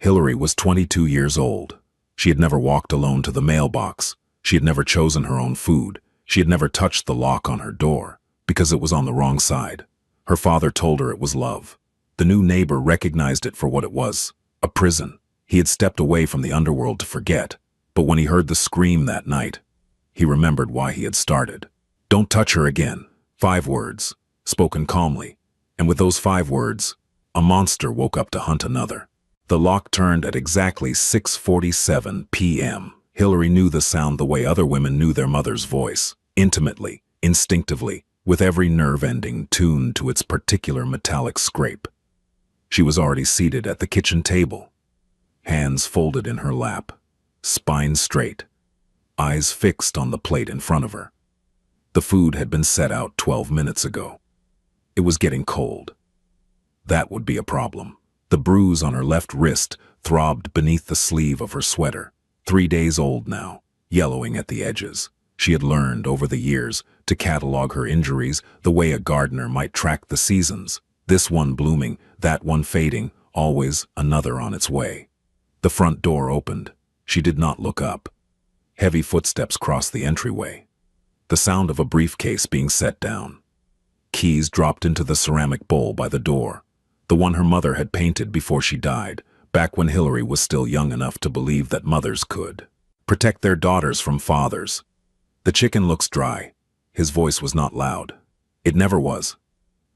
Hillary was 22 years old. She had never walked alone to the mailbox. She had never chosen her own food. She had never touched the lock on her door, because it was on the wrong side. Her father told her it was love. The new neighbor recognized it for what it was, a prison. He had stepped away from the underworld to forget, but when he heard the scream that night, he remembered why he had started. "Don't touch her again." 5 words, spoken calmly, and with those 5 words, a monster woke up to hunt another. The lock turned at exactly 6:47 p.m. Hillary knew the sound the way other women knew their mother's voice, intimately, instinctively, with every nerve ending tuned to its particular metallic scrape. She was already seated at the kitchen table, hands folded in her lap, spine straight, eyes fixed on the plate in front of her. The food had been set out 12 minutes ago. It was getting cold. That would be a problem. The bruise on her left wrist throbbed beneath the sleeve of her sweater. 3 days old now, yellowing at the edges. She had learned over the years to catalog her injuries the way a gardener might track the seasons. This one blooming, that one fading, always another on its way. The front door opened. She did not look up. Heavy footsteps crossed the entryway. The sound of a briefcase being set down. Keys dropped into the ceramic bowl by the door. The one her mother had painted before she died, back when Hillary was still young enough to believe that mothers could protect their daughters from fathers. "The chicken looks dry." His voice was not loud. It never was.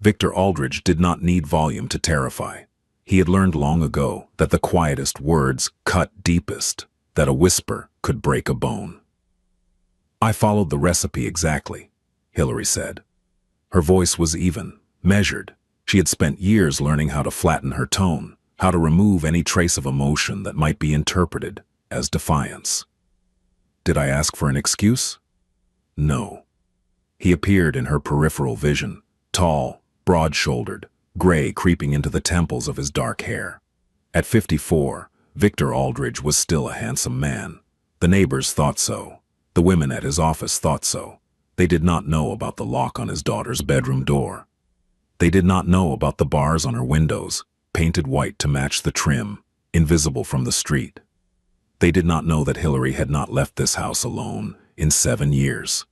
Victor Aldridge did not need volume to terrify. He had learned long ago that the quietest words cut deepest, that a whisper could break a bone. "I followed the recipe exactly," Hillary said. Her voice was even, measured. She had spent years learning how to flatten her tone, how to remove any trace of emotion that might be interpreted as defiance. "Did I ask for an excuse?" No. He appeared in her peripheral vision, tall, broad-shouldered, gray creeping into the temples of his dark hair. At 54, Victor Aldridge was still a handsome man. The neighbors thought so. The women at his office thought so. They did not know about the lock on his daughter's bedroom door. They did not know about the bars on her windows, painted white to match the trim, invisible from the street. They did not know that Hillary had not left this house alone in 7 years.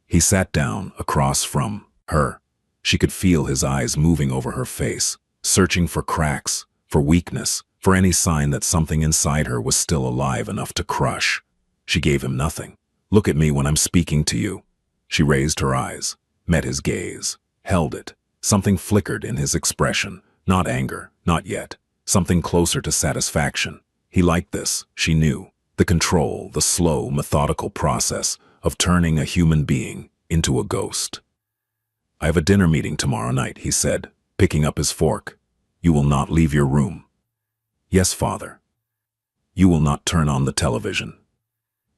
He sat down across from her. She could feel his eyes moving over her face, searching for cracks, for weakness, for any sign that something inside her was still alive enough to crush. She gave him nothing. "Look at me when I'm speaking to you." She raised her eyes, met his gaze, held it. Something flickered in his expression, not anger, not yet, something closer to satisfaction. He liked this, she knew, the control, the slow, methodical process of turning a human being into a ghost. "I have a dinner meeting tomorrow night," he said, picking up his fork. "You will not leave your room." "Yes, Father." "You will not turn on the television."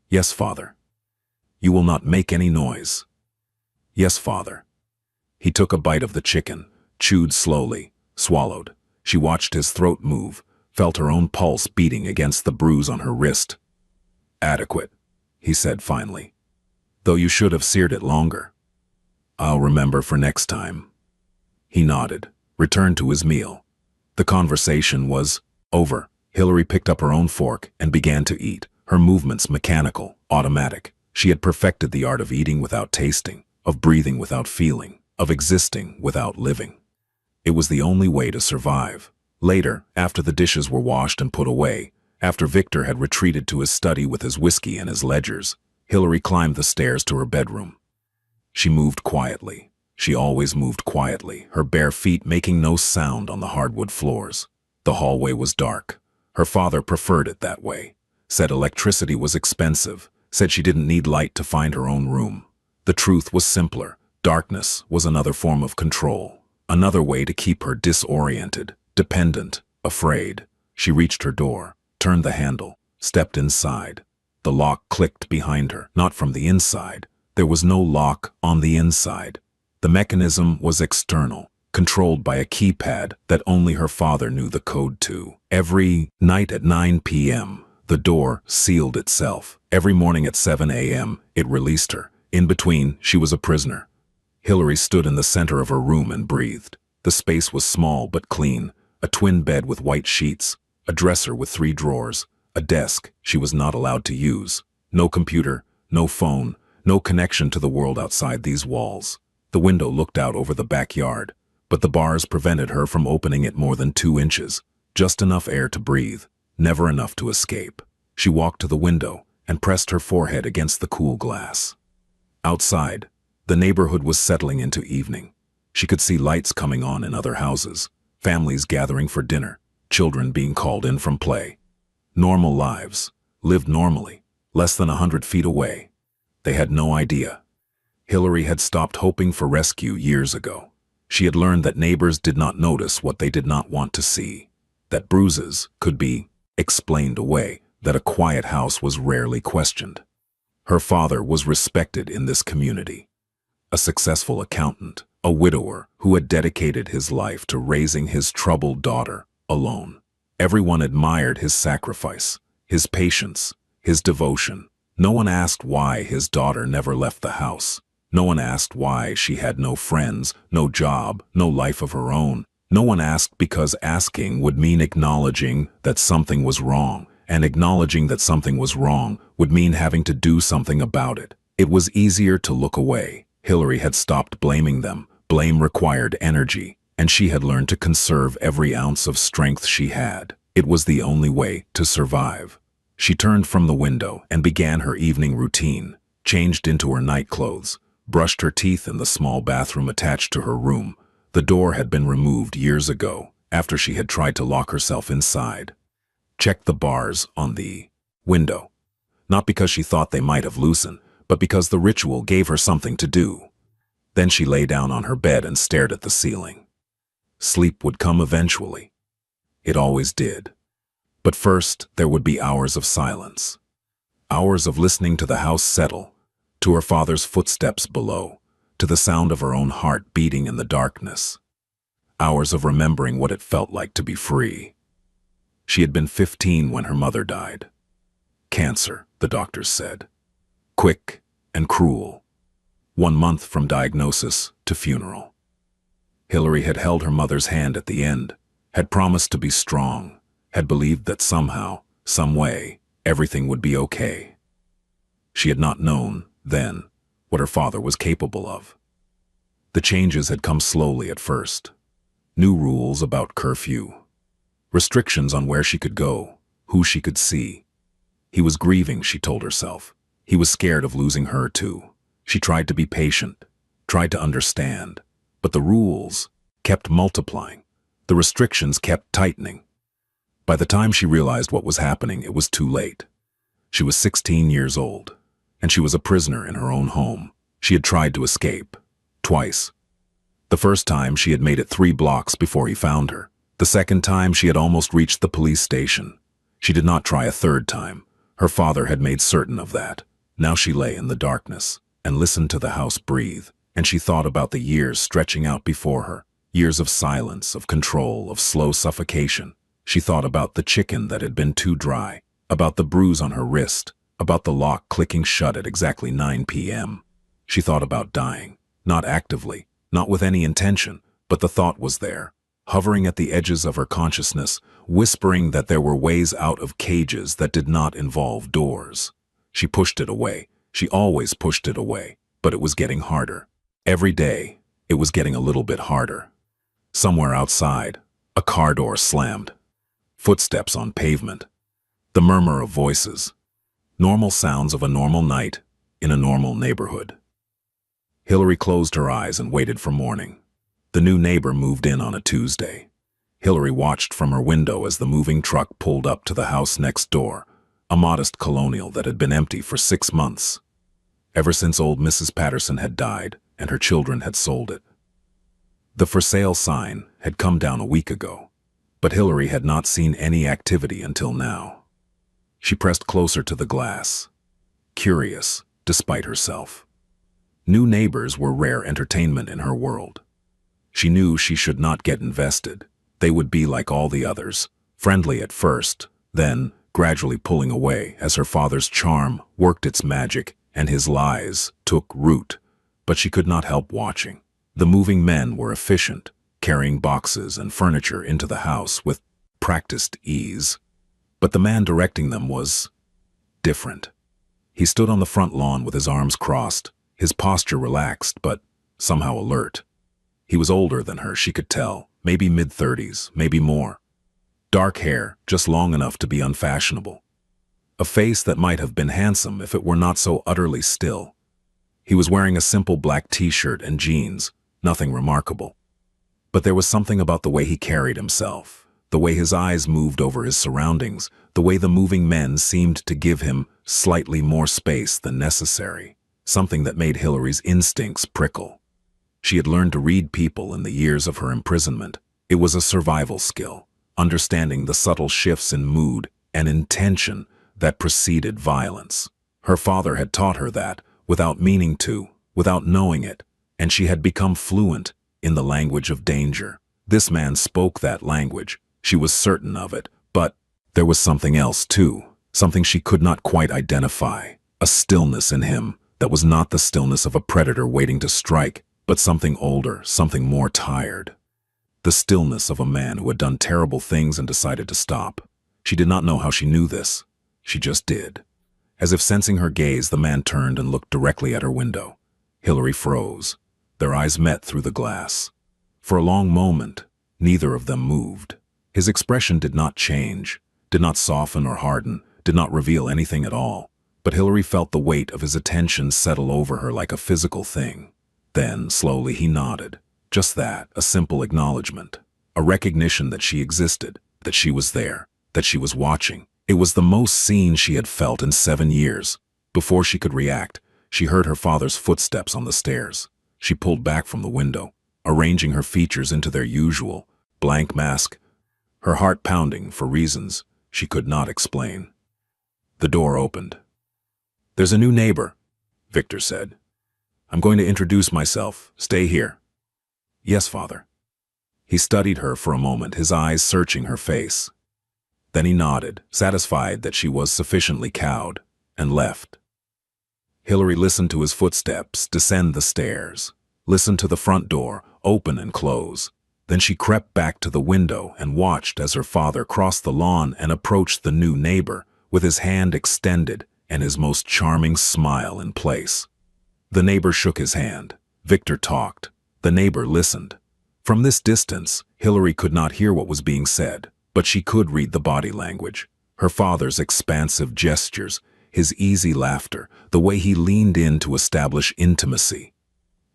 "Yes, Father." "You will not make any noise." "Yes, Father." He took a bite of the chicken, chewed slowly, swallowed. She watched his throat move, felt her own pulse beating against the bruise on her wrist. "Adequate," he said finally. "Though you should have seared it longer." "I'll remember for next time." He nodded, returned to his meal. The conversation was over. Hillary picked up her own fork and began to eat, her movements mechanical, automatic. She had perfected the art of eating without tasting, of breathing without feeling, of existing without living. It was the only way to survive. Later, after the dishes were washed and put away, after Victor had retreated to his study with his whiskey and his ledgers, Hillary climbed the stairs to her bedroom. She moved quietly. She always moved quietly, her bare feet making no sound on the hardwood floors. The hallway was dark. Her father preferred it that way. Said electricity was expensive. Said she didn't need light to find her own room. The truth was simpler. Darkness was another form of control. Another way to keep her disoriented, dependent, afraid. She reached her door, turned the handle, stepped inside. The lock clicked behind her, not from the inside. There was no lock on the inside. The mechanism was external, controlled by a keypad that only her father knew the code to. Every night at 9 p.m., the door sealed itself. Every morning at 7 a.m., it released her. In between, she was a prisoner. Hillary stood in the center of her room and breathed. The space was small but clean, a twin bed with white sheets, A dresser with 3 drawers, a desk she was not allowed to use, no computer, no phone, no connection to the world outside these walls. The window looked out over the backyard, but the bars prevented her from opening it more than 2 inches, just enough air to breathe, never enough to escape. She walked to the window and pressed her forehead against the cool glass. Outside, the neighborhood was settling into evening. She could see lights coming on in other houses, families gathering for dinner, children being called in from play. Normal lives, lived normally, less than 100 feet away. They had no idea. Hillary had stopped hoping for rescue years ago. She had learned that neighbors did not notice what they did not want to see, that bruises could be explained away, that a quiet house was rarely questioned. Her father was respected in this community. A successful accountant, a widower who had dedicated his life to raising his troubled daughter alone. Everyone admired his sacrifice, his patience, his devotion. No one asked why his daughter never left the house. No one asked why she had no friends, no job, no life of her own. No one asked because asking would mean acknowledging that something was wrong, and acknowledging that something was wrong would mean having to do something about it. It was easier to look away. Hillary had stopped blaming them. Blame required energy, and she had learned to conserve every ounce of strength she had. It was the only way to survive. She turned from the window and began her evening routine, changed into her night clothes, brushed her teeth in the small bathroom attached to her room. The door had been removed years ago, after she had tried to lock herself inside. Checked the bars on the window, not because she thought they might have loosened, but because the ritual gave her something to do. Then she lay down on her bed and stared at the ceiling. Sleep would come eventually. It always did. But first, there would be hours of silence. Hours of listening to the house settle, to her father's footsteps below, to the sound of her own heart beating in the darkness. Hours of remembering what it felt like to be free. She had been 15 when her mother died. Cancer, the doctors said. Quick and cruel. 1 month from diagnosis to funeral. Hillary had held her mother's hand at the end, had promised to be strong, had believed that somehow, some way, everything would be okay. She had not known, then, what her father was capable of. The changes had come slowly at first. New rules about curfew. Restrictions on where she could go, who she could see. He was grieving, she told herself. He was scared of losing her too. She tried to be patient, tried to understand, but the rules kept multiplying. The restrictions kept tightening. By the time she realized what was happening, it was too late. She was 16 years old, and she was a prisoner in her own home. She had tried to escape, twice. The first time, she had made it 3 blocks before he found her. The second time, she had almost reached the police station. She did not try a third time. Her father had made certain of that. Now she lay in the darkness and listened to the house breathe, and she thought about the years stretching out before her, years of silence, of control, of slow suffocation. She thought about the chicken that had been too dry, about the bruise on her wrist, about the lock clicking shut at exactly 9 p.m. She thought about dying, not actively, not with any intention, but the thought was there, hovering at the edges of her consciousness, whispering that there were ways out of cages that did not involve doors. She pushed it away. She always pushed it away, but it was getting harder. Every day, it was getting a little bit harder. Somewhere outside, a car door slammed. Footsteps on pavement. The murmur of voices. Normal sounds of a normal night in a normal neighborhood. Hillary closed her eyes and waited for morning. The new neighbor moved in on a Tuesday. Hillary watched from her window as the moving truck pulled up to the house next door, a modest colonial that had been empty for 6 months, ever since old Mrs. Patterson had died and her children had sold it. The for sale sign had come down a week ago, but Hillary had not seen any activity until now. She pressed closer to the glass, curious despite herself. New neighbors were rare entertainment in her world. She knew she should not get invested. They would be like all the others, friendly at first, then gradually pulling away as her father's charm worked its magic and his lies took root. But she could not help watching. The moving men were efficient, carrying boxes and furniture into the house with practiced ease. But the man directing them was different. He stood on the front lawn with his arms crossed, his posture relaxed but somehow alert. He was older than her, she could tell, maybe mid-30s, maybe more. Dark hair, just long enough to be unfashionable. A face that might have been handsome if it were not so utterly still. He was wearing a simple black t-shirt and jeans, nothing remarkable. But there was something about the way he carried himself, the way his eyes moved over his surroundings, the way the moving men seemed to give him slightly more space than necessary, something that made Hillary's instincts prickle. She had learned to read people in the years of her imprisonment. It was a survival skill, understanding the subtle shifts in mood and intention that preceded violence. Her father had taught her that, without meaning to, without knowing it, and she had become fluent in the language of danger. This man spoke that language. She was certain of it, but there was something else too, something she could not quite identify, a stillness in him that was not the stillness of a predator waiting to strike, but something older, something more tired. The stillness of a man who had done terrible things and decided to stop. She did not know how she knew this. She just did. As if sensing her gaze, the man turned and looked directly at her window. Hillary froze. Their eyes met through the glass. For a long moment, neither of them moved. His expression did not change, did not soften or harden, did not reveal anything at all. But Hillary felt the weight of his attention settle over her like a physical thing. Then, slowly, he nodded. Just that, a simple acknowledgement. A recognition that she existed, that she was there, that she was watching. It was the most seen she had felt in 7 years. Before she could react, she heard her father's footsteps on the stairs. She pulled back from the window, arranging her features into their usual blank mask, her heart pounding for reasons she could not explain. The door opened. "There's a new neighbor," Victor said. "I'm going to introduce myself. Stay here." "Yes, father." He studied her for a moment, his eyes searching her face. Then he nodded, satisfied that she was sufficiently cowed, and left. Hillary listened to his footsteps descend the stairs, listened to the front door open and close. Then she crept back to the window and watched as her father crossed the lawn and approached the new neighbor with his hand extended and his most charming smile in place. The neighbor shook his hand. Victor talked. The neighbor listened. From this distance, Hillary could not hear what was being said, but she could read the body language. Her father's expansive gestures, his easy laughter, the way he leaned in to establish intimacy.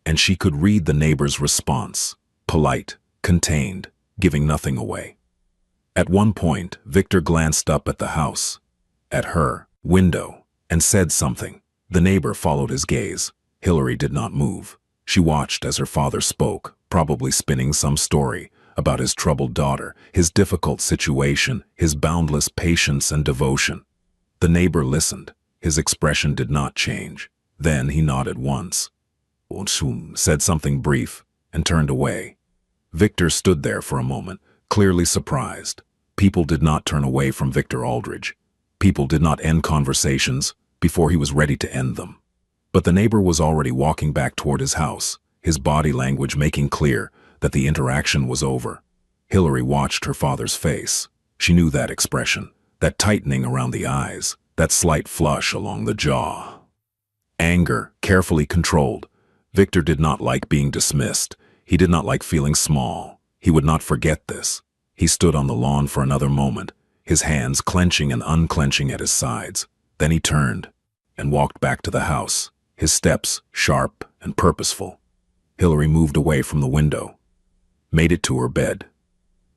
And she could read the neighbor's response, polite, contained, giving nothing away. At one point, Victor glanced up at the house, at her window, and said something. The neighbor followed his gaze. Hillary did not move. She watched as her father spoke, probably spinning some story about his troubled daughter, his difficult situation, his boundless patience and devotion. The neighbor listened. His expression did not change. Then he nodded once, said something brief, and turned away. Victor stood there for a moment, clearly surprised. People did not turn away from Victor Aldridge. People did not end conversations before he was ready to end them. But the neighbor was already walking back toward his house, his body language making clear that the interaction was over. Hillary watched her father's face. She knew that expression, that tightening around the eyes, that slight flush along the jaw. Anger, carefully controlled. Victor did not like being dismissed. He did not like feeling small. He would not forget this. He stood on the lawn for another moment, his hands clenching and unclenching at his sides. Then he turned and walked back to the house, his steps sharp and purposeful. Hillary moved away from the window, made it to her bed,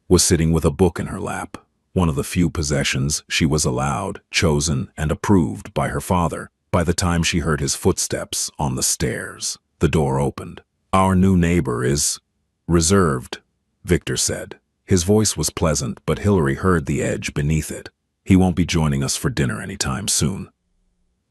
was sitting with a book in her lap, one of the few possessions she was allowed, chosen, and approved by her father. By the time she heard his footsteps on the stairs, the door opened. "Our new neighbor is reserved," Victor said. His voice was pleasant, but Hillary heard the edge beneath it. "He won't be joining us for dinner anytime soon."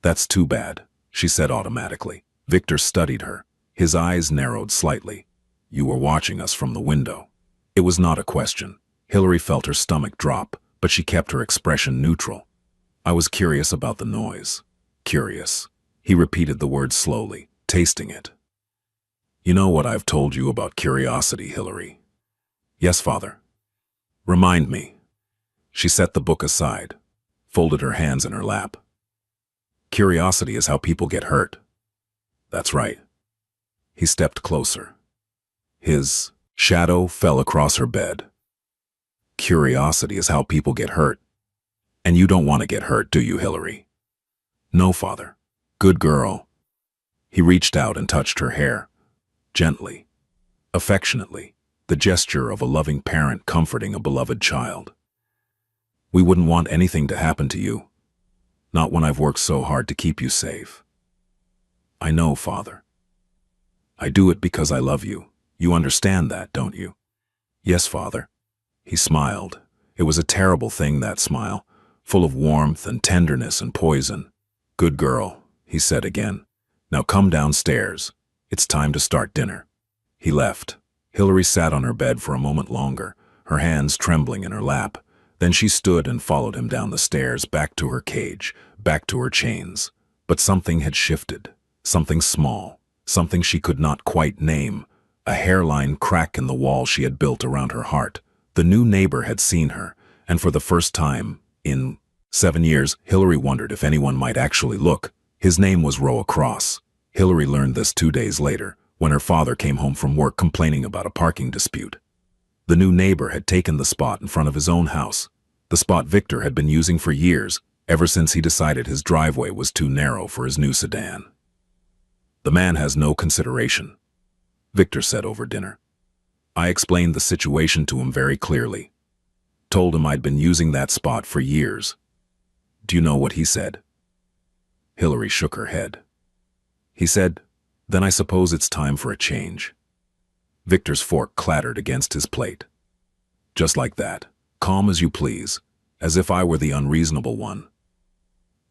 "That's too bad," she said automatically. Victor studied her. His eyes narrowed slightly. "You were watching us from the window." It was not a question. Hillary felt her stomach drop, but she kept her expression neutral. "I was curious about the noise." "Curious." He repeated the word slowly, tasting it. "You know what I've told you about curiosity, Hillary?" "Yes, father." "Remind me." She set the book aside. folded her hands in her lap. Curiosity is how people get hurt. That's right. He stepped closer. His shadow fell across her bed. Curiosity is how people get hurt. And you don't want to get hurt, do you, Hillary? No, Father. Good girl. He reached out and touched her hair, gently, affectionately, the gesture of a loving parent comforting a beloved child. We wouldn't want anything to happen to you, not when I've worked so hard to keep you safe. I know, Father. I do it because I love you. You understand that, don't you? Yes, Father. He smiled. It was a terrible thing, that smile, full of warmth and tenderness and poison. Good girl, he said again. Now come downstairs. It's time to start dinner. He left. Hillary sat on her bed for a moment longer, her hands trembling in her lap. Then she stood and followed him down the stairs, back to her cage, back to her chains. But something had shifted. Something small. Something she could not quite name. A hairline crack in the wall she had built around her heart. The new neighbor had seen her, and for the first time in 7 years, Hillary wondered if anyone might actually look. His name was Roa Cross. Hillary learned this 2 days later, when her father came home from work complaining about a parking dispute. The new neighbor had taken the spot in front of his own house, the spot Victor had been using for years, ever since he decided his driveway was too narrow for his new sedan. The man has no consideration, Victor said over dinner. I explained the situation to him very clearly. Told him I'd been using that spot for years. Do you know what he said? Hillary shook her head. He said, then I suppose it's time for a change. Victor's fork clattered against his plate. Just like that, calm as you please, as if I were the unreasonable one.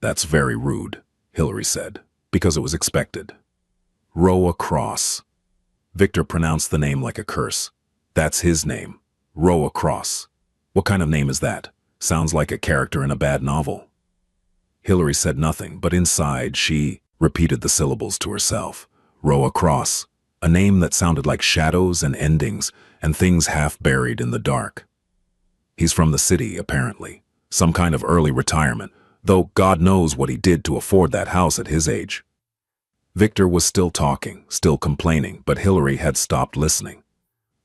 That's very rude, Hillary said, because it was expected. Roa Cross. Victor pronounced the name like a curse. That's his name, Roa Cross. What kind of name is that? Sounds like a character in a bad novel. Hillary said nothing, but inside she repeated the syllables to herself. Roa Cross, a name that sounded like shadows and endings and things half buried in the dark. He's from the city, apparently. Some kind of early retirement, though God knows what he did to afford that house at his age. Victor was still talking, still complaining, but Hillary had stopped listening.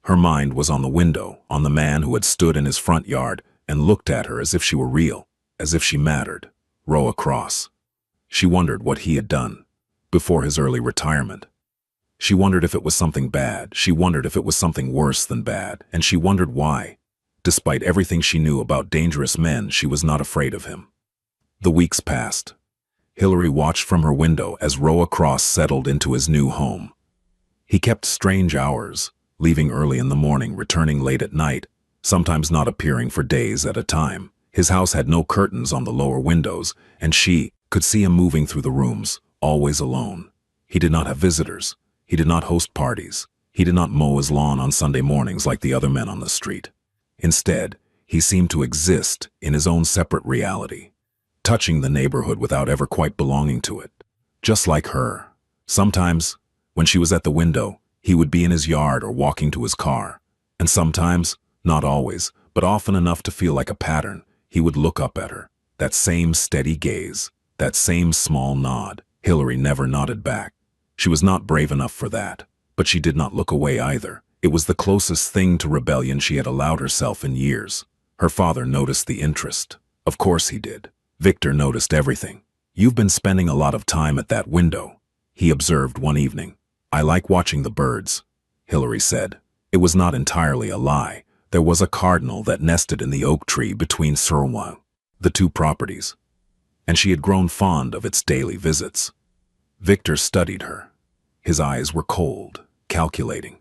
Her mind was on the window, on the man who had stood in his front yard and looked at her as if she were real, as if she mattered. Roa Cross. She wondered what he had done before his early retirement. She wondered if it was something bad. She wondered if it was something worse than bad, and she wondered why. Despite everything she knew about dangerous men, she was not afraid of him. The weeks passed. Hillary watched from her window as Roa Cross settled into his new home. He kept strange hours, leaving early in the morning, returning late at night, sometimes not appearing for days at a time. His house had no curtains on the lower windows, and she could see him moving through the rooms, always alone. He did not have visitors. He did not host parties. He did not mow his lawn on Sunday mornings like the other men on the street. Instead, he seemed to exist in his own separate reality, touching the neighborhood without ever quite belonging to it. Just like her. Sometimes, when she was at the window, he would be in his yard or walking to his car. And sometimes, not always, but often enough to feel like a pattern, he would look up at her. That same steady gaze, that same small nod. Hillary never nodded back. She was not brave enough for that, but she did not look away either. It was the closest thing to rebellion she had allowed herself in years. Her father noticed the interest. Of course he did. Victor noticed everything. You've been spending a lot of time at that window, he observed one evening. I like watching the birds, Hillary said. It was not entirely a lie. There was a cardinal that nested in the oak tree between Surwa, the two properties, and she had grown fond of its daily visits. Victor studied her. His eyes were cold, calculating.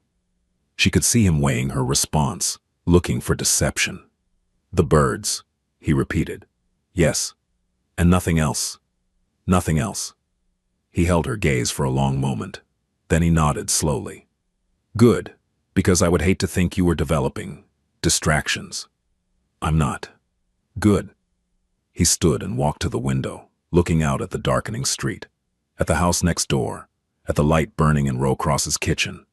She could see him weighing her response, looking for deception. The birds, he repeated. Yes, and nothing else. Nothing else. He held her gaze for a long moment. Then he nodded slowly. Good, because I would hate to think you were developing distractions. I'm not. Good. He stood and walked to the window, looking out at the darkening street, at the house next door, at the light burning in Roa Cross's kitchen.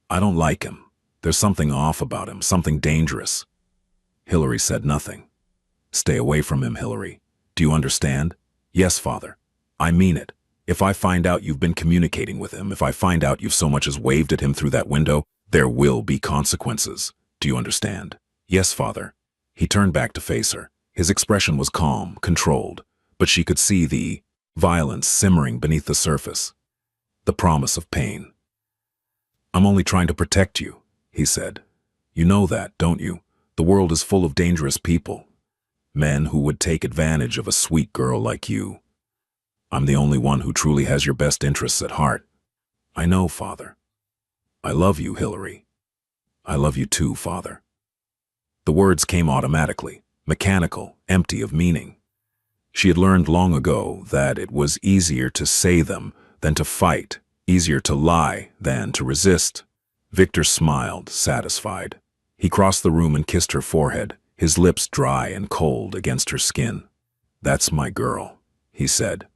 I don't like him. There's something off about him, something dangerous. Hillary said nothing. Stay away from him, Hillary. Do you understand? Yes, Father. I mean it. If I find out you've been communicating with him, if I find out you've so much as waved at him through that window, there will be consequences. Do you understand? Yes, Father. He turned back to face her. His expression was calm, controlled, but she could see the violence simmering beneath the surface. The promise of pain. I'm only trying to protect you, he said. You know that, don't you? The world is full of dangerous people. Men who would take advantage of a sweet girl like you. I'm the only one who truly has your best interests at heart. I know, Father. I love you, Hillary. I love you too, Father. The words came automatically, mechanical, empty of meaning. She had learned long ago that it was easier to say them than to fight, easier to lie than to resist. Victor smiled, satisfied. He crossed the room and kissed her forehead, his lips dry and cold against her skin. That's my girl, he said.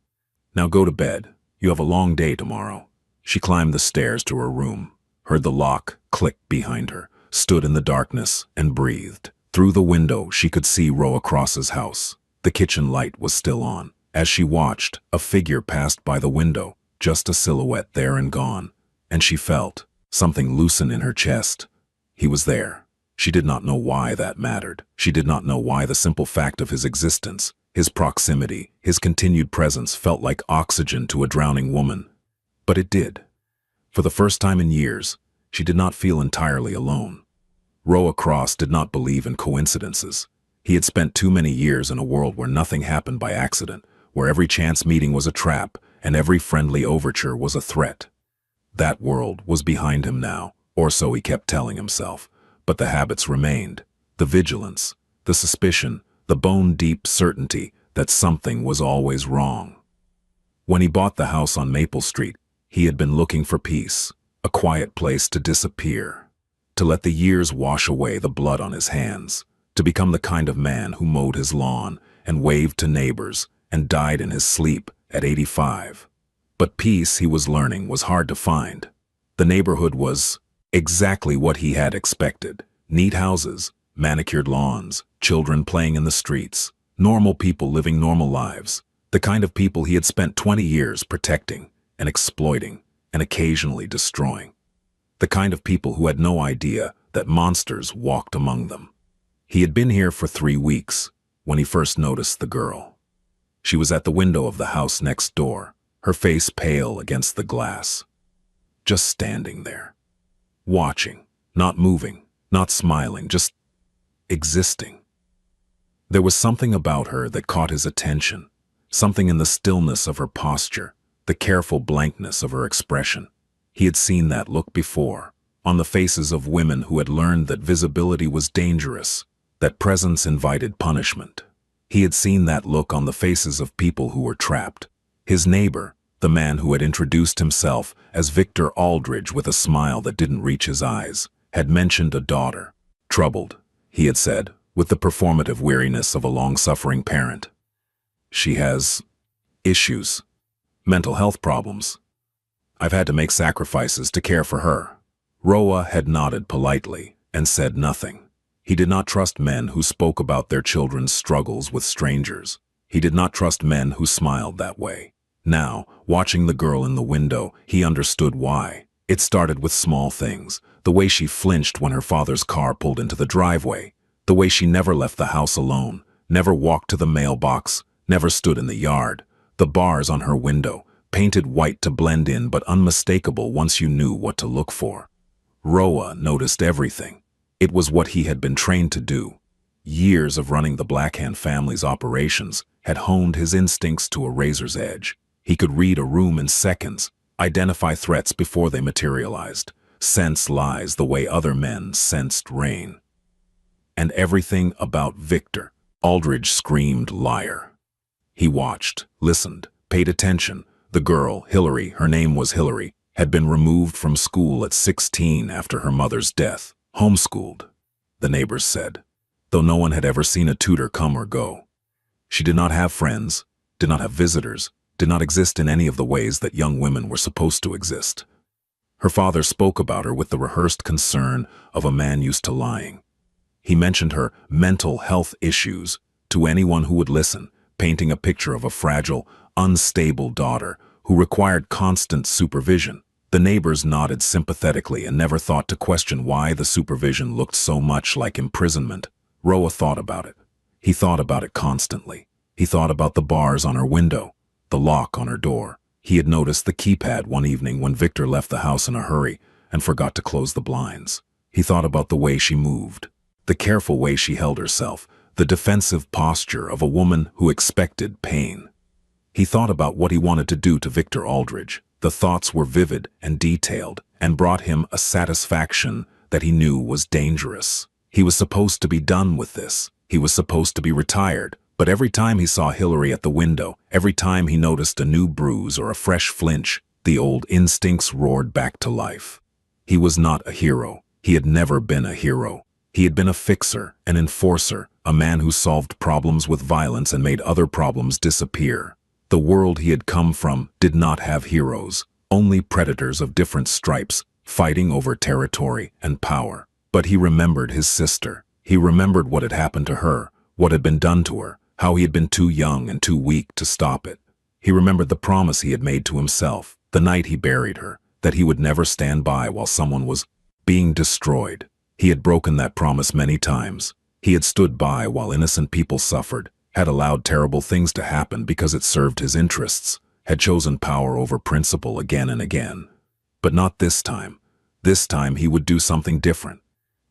Now go to bed. You have a long day tomorrow. She climbed the stairs to her room, heard the lock click behind her, stood in the darkness, and breathed. Through the window, she could see Roa Cross's house. The kitchen light was still on. As she watched, a figure passed by the window, just a silhouette there and gone, and she felt something loosen in her chest. He was there. She did not know why that mattered. She did not know why the simple fact of his existence, his proximity, his continued presence felt like oxygen to a drowning woman. But it did. For the first time in years, she did not feel entirely alone. Roa Cross did not believe in coincidences. He had spent too many years in a world where nothing happened by accident, where every chance meeting was a trap and every friendly overture was a threat. That world was behind him now, or so he kept telling himself. But the habits remained, the vigilance, the suspicion, the bone-deep certainty that something was always wrong. When he bought the house on Maple Street, he had been looking for peace, a quiet place to disappear, to let the years wash away the blood on his hands, to become the kind of man who mowed his lawn and waved to neighbors and died in his sleep at 85. But peace, he was learning, was hard to find. The neighborhood was exactly what he had expected. Neat houses, manicured lawns, children playing in the streets, normal people living normal lives, the kind of people he had spent 20 years protecting and exploiting and occasionally destroying. The kind of people who had no idea that monsters walked among them. He had been here for 3 weeks when he first noticed the girl. She was at the window of the house next door, her face pale against the glass, just standing there. Watching, not moving, not smiling, just existing. There was something about her that caught his attention, something in the stillness of her posture, the careful blankness of her expression. He had seen that look before, on the faces of women who had learned that visibility was dangerous, that presence invited punishment. He had seen that look on the faces of people who were trapped. His neighbor, the man who had introduced himself as Victor Aldridge with a smile that didn't reach his eyes, had mentioned a daughter. Troubled, he had said, with the performative weariness of a long-suffering parent. She has issues, mental health problems. I've had to make sacrifices to care for her. Roa had nodded politely and said nothing. He did not trust men who spoke about their children's struggles with strangers. He did not trust men who smiled that way. Now, watching the girl in the window, he understood why. It started with small things, the way she flinched when her father's car pulled into the driveway, the way she never left the house alone, never walked to the mailbox, never stood in the yard, the bars on her window, painted white to blend in but unmistakable once you knew what to look for. Roa noticed everything. It was what he had been trained to do. Years of running the Blackhand family's operations had honed his instincts to a razor's edge. He could read a room in seconds, identify threats before they materialized, sense lies the way other men sensed rain. And everything about Victor Aldridge screamed liar. He watched, listened, paid attention. The girl, Hillary, her name was Hillary, had been removed from school at 16 after her mother's death. Homeschooled, the neighbors said, though no one had ever seen a tutor come or go. She did not have friends, did not have visitors, did not exist in any of the ways that young women were supposed to exist. Her father spoke about her with the rehearsed concern of a man used to lying. He mentioned her mental health issues to anyone who would listen, painting a picture of a fragile, unstable daughter who required constant supervision. The neighbors nodded sympathetically and never thought to question why the supervision looked so much like imprisonment. Roa thought about it. He thought about it constantly. He thought about the bars on her window, the lock on her door. He had noticed the keypad one evening when Victor left the house in a hurry and forgot to close the blinds. He thought about the way she moved, the careful way she held herself, the defensive posture of a woman who expected pain. He thought about what he wanted to do to Victor Aldridge. The thoughts were vivid and detailed and brought him a satisfaction that he knew was dangerous. He was supposed to be done with this. He was supposed to be retired. But every time he saw Hillary at the window, every time he noticed a new bruise or a fresh flinch, the old instincts roared back to life. He was not a hero. He had never been a hero. He had been a fixer, an enforcer, a man who solved problems with violence and made other problems disappear. The world he had come from did not have heroes, only predators of different stripes, fighting over territory and power. But he remembered his sister. He remembered what had happened to her, what had been done to her, how he had been too young and too weak to stop it. He remembered the promise he had made to himself, the night he buried her, that he would never stand by while someone was being destroyed. He had broken that promise many times. He had stood by while innocent people suffered, had allowed terrible things to happen because it served his interests, had chosen power over principle again and again. But not this time. This time he would do something different.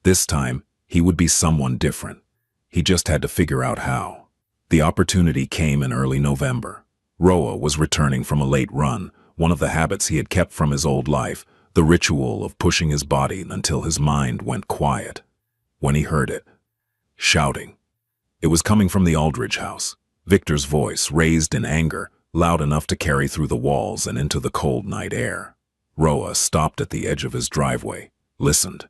This time he would be someone different. He just had to figure out how. The opportunity came in early November. Roa was returning from a late run, one of the habits he had kept from his old life, the ritual of pushing his body until his mind went quiet. When he heard it, shouting. It was coming from the Aldridge house. Victor's voice, raised in anger, loud enough to carry through the walls and into the cold night air. Roa stopped at the edge of his driveway, listened.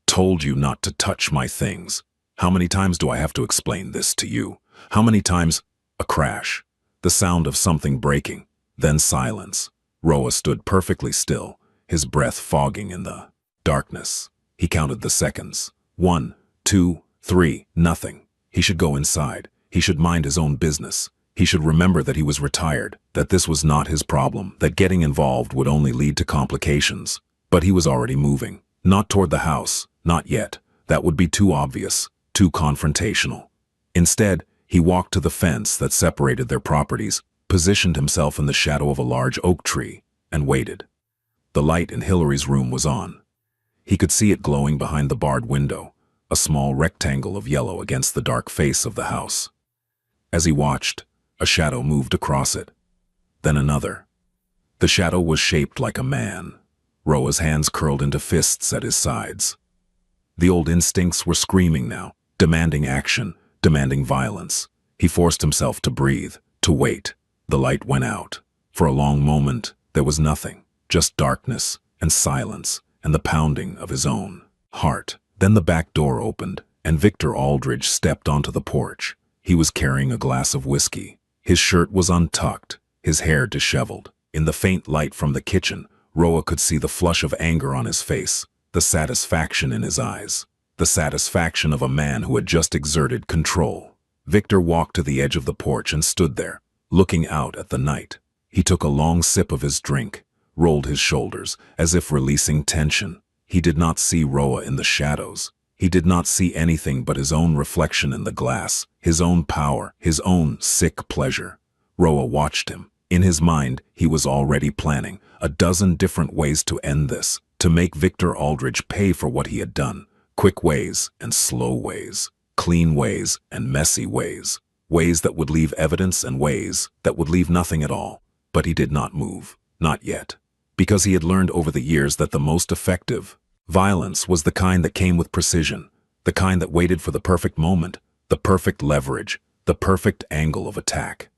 Told you not to touch my things. How many times do I have to explain this to you? How many times? A crash. The sound of something breaking. Then silence. Roa stood perfectly still, his breath fogging in the darkness. He counted the seconds. 1, 2, 3, nothing. He should go inside. He should mind his own business. He should remember that he was retired, that this was not his problem, that getting involved would only lead to complications. But he was already moving. Not toward the house. Not yet. That would be too obvious, too confrontational. Instead, he walked to the fence that separated their properties, positioned himself in the shadow of a large oak tree, and waited. The light in Hillary's room was on. He could see it glowing behind the barred window, a small rectangle of yellow against the dark face of the house. As he watched, a shadow moved across it. Then another. The shadow was shaped like a man. Roa's hands curled into fists at his sides. The old instincts were screaming now, demanding action, demanding violence. He forced himself to breathe, to wait. The light went out. For a long moment, there was nothing, just darkness and silence and the pounding of his own heart. Then the back door opened, and Victor Aldridge stepped onto the porch. He was carrying a glass of whiskey. His shirt was untucked, his hair disheveled. In the faint light from the kitchen, Roa could see the flush of anger on his face, the satisfaction in his eyes, the satisfaction of a man who had just exerted control. Victor walked to the edge of the porch and stood there, looking out at the night. He took a long sip of his drink, rolled his shoulders, as if releasing tension. He did not see Roa in the shadows. He did not see anything but his own reflection in the glass, his own power, his own sick pleasure. Roa watched him. In his mind, he was already planning a dozen different ways to end this, to make Victor Aldridge pay for what he had done. Quick ways and slow ways, clean ways and messy ways, ways that would leave evidence and ways that would leave nothing at all. But he did not move, not yet, because he had learned over the years that the most effective violence was the kind that came with precision, the kind that waited for the perfect moment, the perfect leverage, the perfect angle of attack.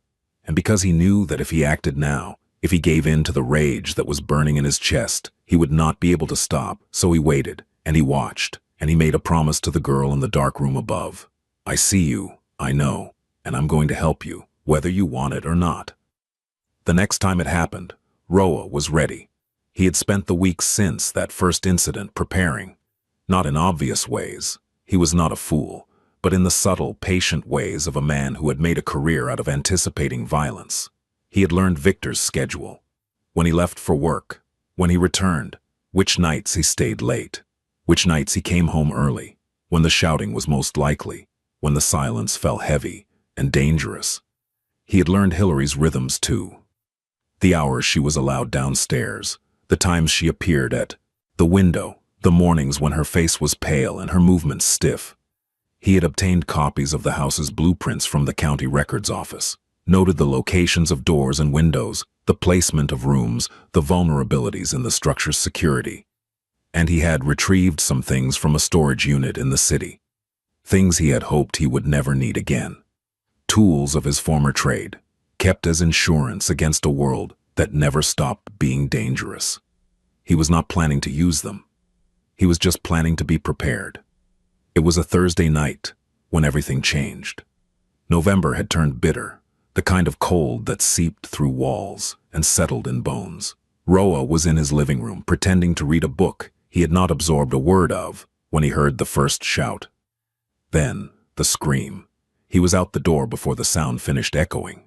And because he knew that if he acted now, if he gave in to the rage that was burning in his chest, he would not be able to stop, so he waited, and he watched, and he made a promise to the girl in the dark room above. I see you, I know, and I'm going to help you, whether you want it or not. The next time it happened, Roa was ready. He had spent the weeks since that first incident preparing. Not in obvious ways. He was not a fool, but in the subtle, patient ways of a man who had made a career out of anticipating violence. He had learned Victor's schedule. When he left for work, when he returned, which nights he stayed late, which nights he came home early, when the shouting was most likely, when the silence fell heavy and dangerous. He had learned Hillary's rhythms too. The hours she was allowed downstairs, the times she appeared at the window, the mornings when her face was pale and her movements stiff. He had obtained copies of the house's blueprints from the county records office, noted the locations of doors and windows, the placement of rooms, the vulnerabilities in the structure's security. And he had retrieved some things from a storage unit in the city. Things he had hoped he would never need again. Tools of his former trade, kept as insurance against a world that never stopped being dangerous. He was not planning to use them. He was just planning to be prepared. It was a Thursday night when everything changed. November had turned bitter, the kind of cold that seeped through walls and settled in bones. Roa was in his living room pretending to read a book he had not absorbed a word of when he heard the first shout. Then, the scream. He was out the door before the sound finished echoing.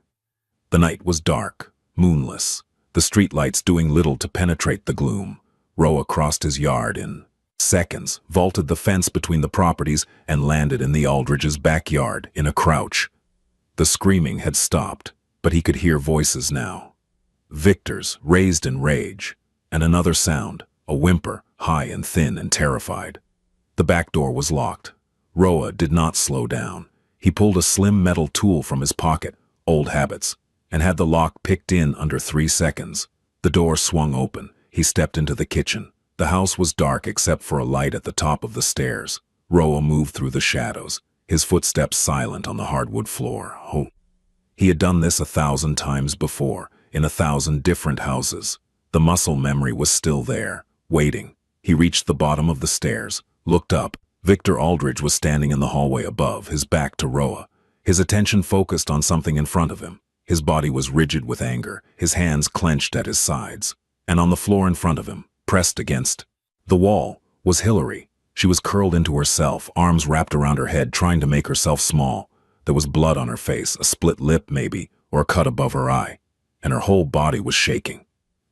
The night was dark, moonless, the streetlights doing little to penetrate the gloom. Roa crossed his yard in seconds, vaulted the fence between the properties, and landed in the Aldridge's backyard in a crouch. The screaming had stopped, but he could hear voices now. Victor's, raised in rage, and another sound, a whimper, high and thin and terrified. The back door was locked. Roa did not slow down. He pulled a slim metal tool from his pocket, old habits, and had the lock picked in under 3 seconds. The door swung open. He stepped into the kitchen. The house was dark except for a light at the top of the stairs. Roa moved through the shadows, his footsteps silent on the hardwood floor. Oh. He had done this 1,000 times before, in 1,000 different houses. The muscle memory was still there, waiting. He reached the bottom of the stairs, looked up. Victor Aldridge was standing in the hallway above, his back to Roa, his attention focused on something in front of him. His body was rigid with anger, his hands clenched at his sides. And on the floor in front of him, pressed against the wall, was Hillary. She was curled into herself, arms wrapped around her head, trying to make herself small. There was blood on her face, a split lip maybe, or a cut above her eye, and her whole body was shaking.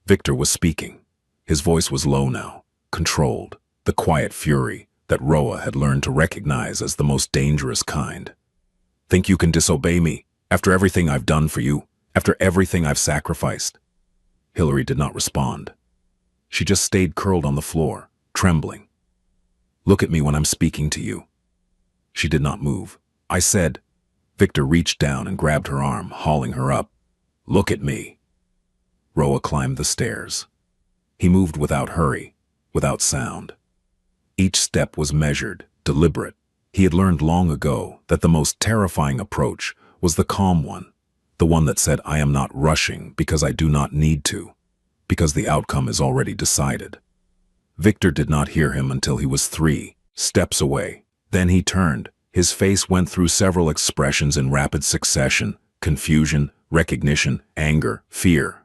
Victor was speaking. His voice was low now, controlled, the quiet fury that Roa had learned to recognize as the most dangerous kind. Think you can disobey me, after everything I've done for you, after everything I've sacrificed? Hillary did not respond. She just stayed curled on the floor, trembling. Look at me when I'm speaking to you. She did not move. I said. Victor reached down and grabbed her arm, hauling her up. Look at me. Roa climbed the stairs. He moved without hurry, without sound. Each step was measured, deliberate. He had learned long ago that the most terrifying approach was the calm one, the one that said, I am not rushing because I do not need to, because the outcome is already decided. Victor did not hear him until he was 3 steps away. Then he turned. His face went through several expressions in rapid succession: confusion, recognition, anger, fear.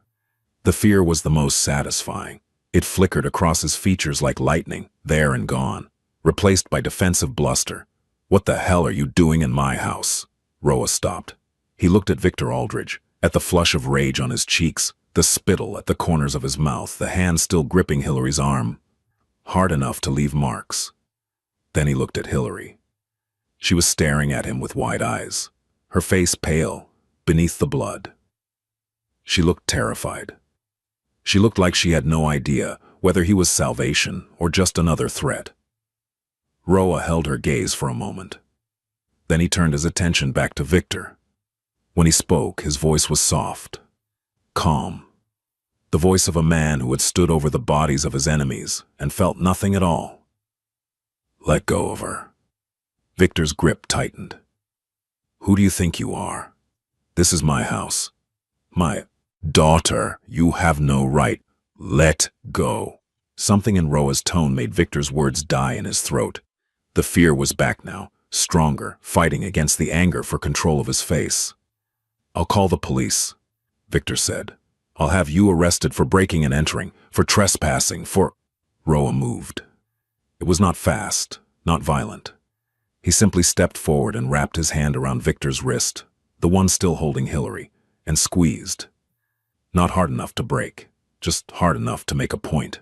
The fear was the most satisfying. It flickered across his features like lightning, there and gone, replaced by defensive bluster. What the hell are you doing in my house? Roa stopped. He looked at Victor Aldridge, at the flush of rage on his cheeks, the spittle at the corners of his mouth, the hand still gripping Hillary's arm, hard enough to leave marks. Then he looked at Hillary. She was staring at him with wide eyes, her face pale, beneath the blood. She looked terrified. She looked like she had no idea whether he was salvation or just another threat. Roa held her gaze for a moment. Then he turned his attention back to Victor. When he spoke, his voice was soft, calm. The voice of a man who had stood over the bodies of his enemies and felt nothing at all. Let go of her. Victor's grip tightened. Who do you think you are? This is my house. My daughter, you have no right. Let go. Something in Roa's tone made Victor's words die in his throat. The fear was back now, stronger, fighting against the anger for control of his face. I'll call the police, Victor said. I'll have you arrested for breaking and entering, for trespassing, for... Roa moved. It was not fast, not violent. He simply stepped forward and wrapped his hand around Victor's wrist, the one still holding Hillary, and squeezed. Not hard enough to break, just hard enough to make a point.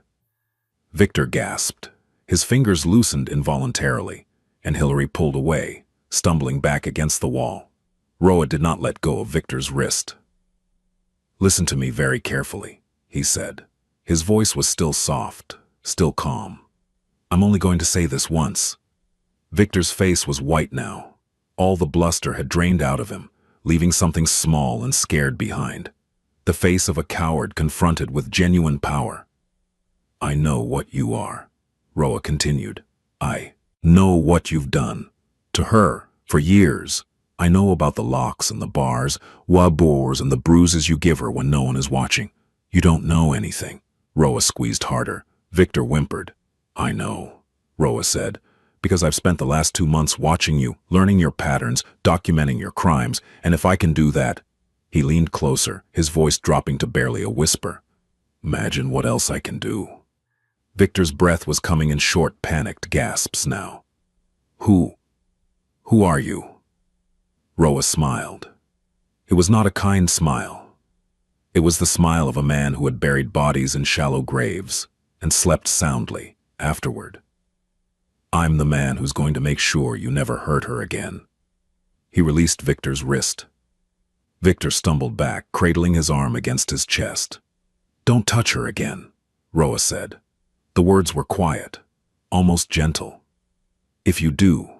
Victor gasped. His fingers loosened involuntarily, and Hillary pulled away, stumbling back against the wall. Roa did not let go of Victor's wrist. "Listen to me very carefully," he said. His voice was still soft, still calm. "I'm only going to say this once." Victor's face was white now. All the bluster had drained out of him, leaving something small and scared behind. The face of a coward confronted with genuine power. "I know what you are," Roa continued. "I know what you've done. To her, for years. I know about the locks and the bars, wabors and the bruises you give her when no one is watching. You don't know anything." Roa squeezed harder. Victor whimpered. "I know," Roa said, "because I've spent the last 2 months watching you, learning your patterns, documenting your crimes, and if I can do that—" He leaned closer, his voice dropping to barely a whisper. "Imagine what else I can do." Victor's breath was coming in short, panicked gasps now. Who are you?" Roa smiled. It was not a kind smile. It was the smile of a man who had buried bodies in shallow graves and slept soundly afterward. "I'm the man who's going to make sure you never hurt her again." He released Victor's wrist. Victor stumbled back, cradling his arm against his chest. "Don't touch her again," Roa said. The words were quiet, almost gentle. "If you do,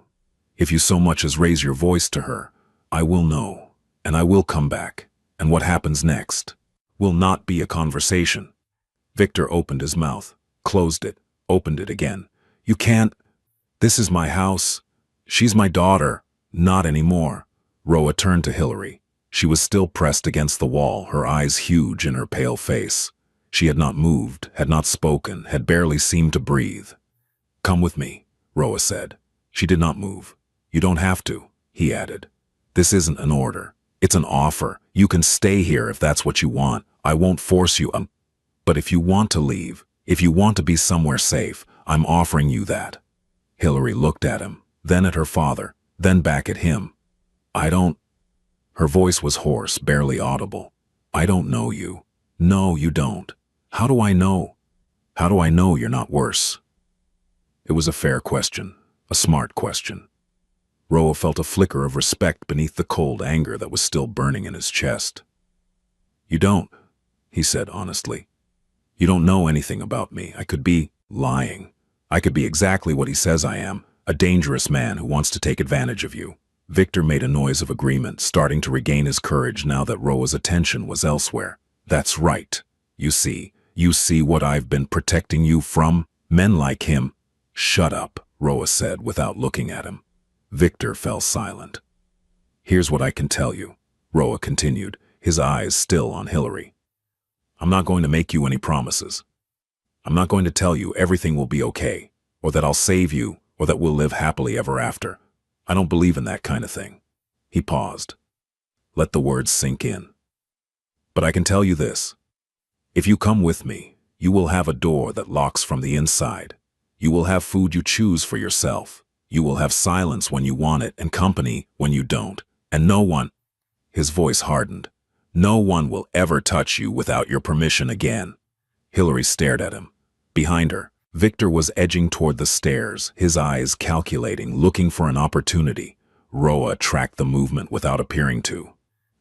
if you so much as raise your voice to her, I will know, and I will come back, and what happens next will not be a conversation." Victor opened his mouth, closed it, opened it again. "You can't. This is my house. She's my daughter. Not anymore." Roa turned to Hillary. She was still pressed against the wall, her eyes huge in her pale face. She had not moved, had not spoken, had barely seemed to breathe. "Come with me," Roa said. She did not move. "You don't have to," he added. "This isn't an order. It's an offer. You can stay here if that's what you want. I won't force you. But if you want to leave, if you want to be somewhere safe, I'm offering you that." Hillary looked at him, then at her father, then back at him. "I don't—" Her voice was hoarse, barely audible. "I don't know you. No, you don't. How do I know? How do I know you're not worse?" It was a fair question, a smart question. Roa felt a flicker of respect beneath the cold anger that was still burning in his chest. "You don't," he said honestly. "You don't know anything about me. I could be lying. I could be exactly what he says I am, a dangerous man who wants to take advantage of you." Victor made a noise of agreement, starting to regain his courage now that Roa's attention was elsewhere. "That's right. You see what I've been protecting you from? Men like him." "Shut up," Roa said without looking at him. Victor fell silent. "Here's what I can tell you," Roa continued, his eyes still on Hillary. "I'm not going to make you any promises. I'm not going to tell you everything will be okay, or that I'll save you, or that we'll live happily ever after. I don't believe in that kind of thing." He paused. Let the words sink in. "But I can tell you this. If you come with me, you will have a door that locks from the inside. You will have food you choose for yourself. You will have silence when you want it and company when you don't. And no one—" His voice hardened. "No one will ever touch you without your permission again." Hillary stared at him. Behind her, Victor was edging toward the stairs, his eyes calculating, looking for an opportunity. Roa tracked the movement without appearing to.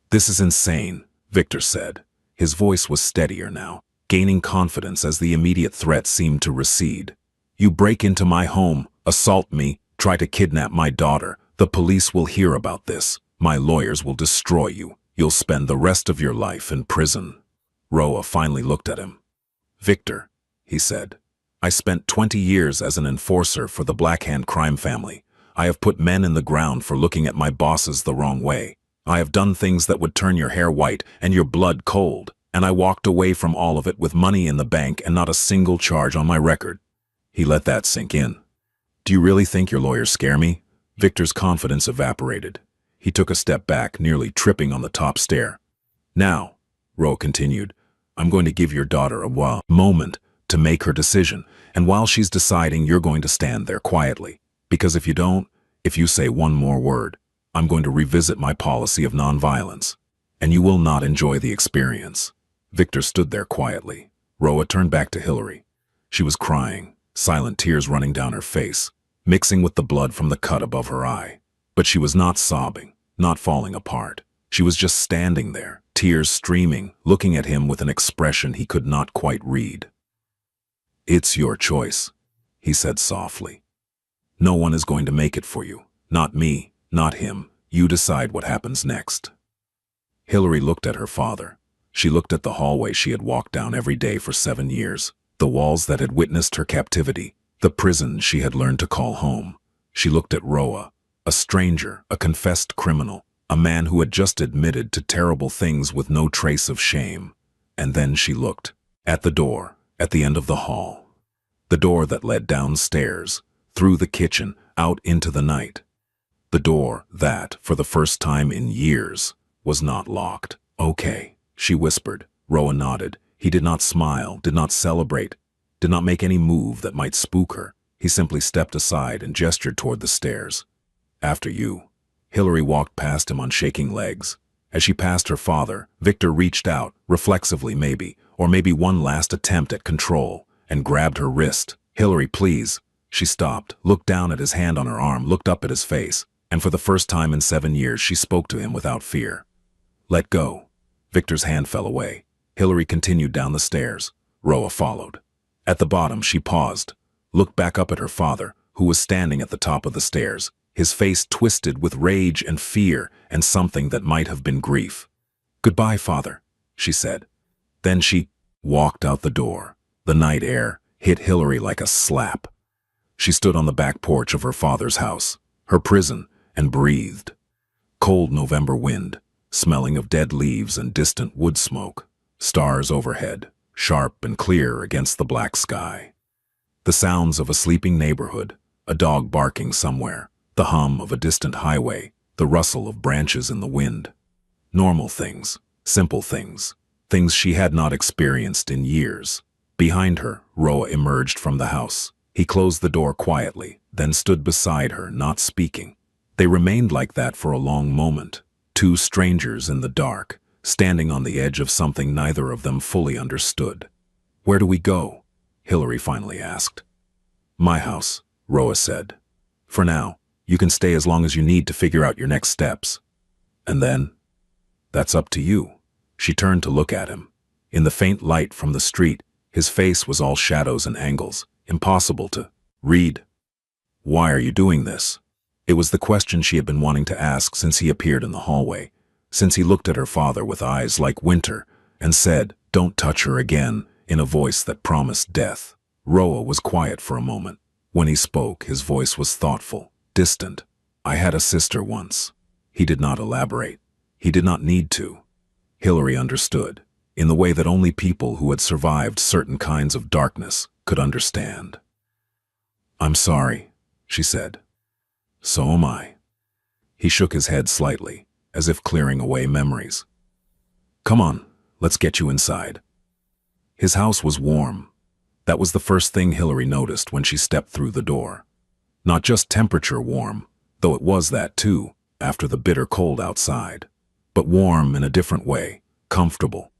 "This is insane," Victor said. His voice was steadier now, gaining confidence as the immediate threat seemed to recede. "You break into my home, assault me, try to kidnap my daughter. The police will hear about this. My lawyers will destroy you. You'll spend the rest of your life in prison." Roa finally looked at him. "Victor," he said, "I spent 20 years as an enforcer for the Blackhand crime family. I have put men in the ground for looking at my bosses the wrong way. I have done things that would turn your hair white and your blood cold, and I walked away from all of it with money in the bank and not a single charge on my record." He let that sink in. "Do you really think your lawyers scare me?" Victor's confidence evaporated. He took a step back, nearly tripping on the top stair. "Now," Roa continued, "I'm going to give your daughter a moment to make her decision, and while she's deciding, you're going to stand there quietly. Because if If you say one more word, I'm going to revisit my policy of nonviolence, and you will not enjoy the experience." Victor stood there quietly. Roa turned back to Hillary. She was crying, silent tears running down her face, mixing with the blood from the cut above her eye. But she was not sobbing, not falling apart. She was just standing there, tears streaming, looking at him with an expression he could not quite read. "It's your choice," he said softly. "No one is going to make it for you. Not me, not him. You decide what happens next." Hillary looked at her father. She looked at the hallway she had walked down every day for 7 years, the walls that had witnessed her captivity, the prison she had learned to call home. She looked at Roa, a stranger, a confessed criminal, a man who had just admitted to terrible things with no trace of shame. And then she looked at the door, at the end of the hall. The door that led downstairs, through the kitchen, out into the night. The door that, for the first time in years, was not locked. "Okay," she whispered. Roa nodded. He did not smile, did not celebrate, did not make any move that might spook her. He simply stepped aside and gestured toward the stairs. "After you." Hillary walked past him on shaking legs. As she passed her father, Victor reached out, reflexively maybe, or maybe one last attempt at control, and grabbed her wrist. "Hillary, please." She stopped, looked down at his hand on her arm, looked up at his face, and for the first time in 7 years she spoke to him without fear. "Let go." Victor's hand fell away. Hillary continued down the stairs. Roa followed. At the bottom she paused, looked back up at her father, who was standing at the top of the stairs, his face twisted with rage and fear and something that might have been grief. "Goodbye, father," she said. Then she walked out the door. The night air hit Hillary like a slap. She stood on the back porch of her father's house, her prison, and breathed. Cold November wind, smelling of dead leaves and distant wood smoke. Stars overhead, sharp and clear against the black sky. The sounds of a sleeping neighborhood, a dog barking somewhere, the hum of a distant highway, the rustle of branches in the wind. Normal things, simple things, things she had not experienced in years. Behind her, Roa emerged from the house. He closed the door quietly, then stood beside her, not speaking. They remained like that for a long moment, two strangers in the dark, standing on the edge of something neither of them fully understood. "Where do we go?" Hillary finally asked. "My house," Roa said. "For now, you can stay as long as you need to figure out your next steps. And then, that's up to you." She turned to look at him. In the faint light from the street, his face was all shadows and angles, impossible to read. "Why are you doing this?" It was the question she had been wanting to ask since he appeared in the hallway, since he looked at her father with eyes like winter and said, "Don't touch her again," in a voice that promised death. Roa was quiet for a moment. When he spoke, his voice was thoughtful, distant. "I had a sister once." He did not elaborate. He did not need to. Hillary understood, in the way that only people who had survived certain kinds of darkness could understand. "I'm sorry," she said. "So am I." He shook his head slightly, as if clearing away memories. "Come on, let's get you inside." His house was warm. That was the first thing Hillary noticed when she stepped through the door. Not just temperature warm, though it was that too, after the bitter cold outside, but warm in a different way, comfortable.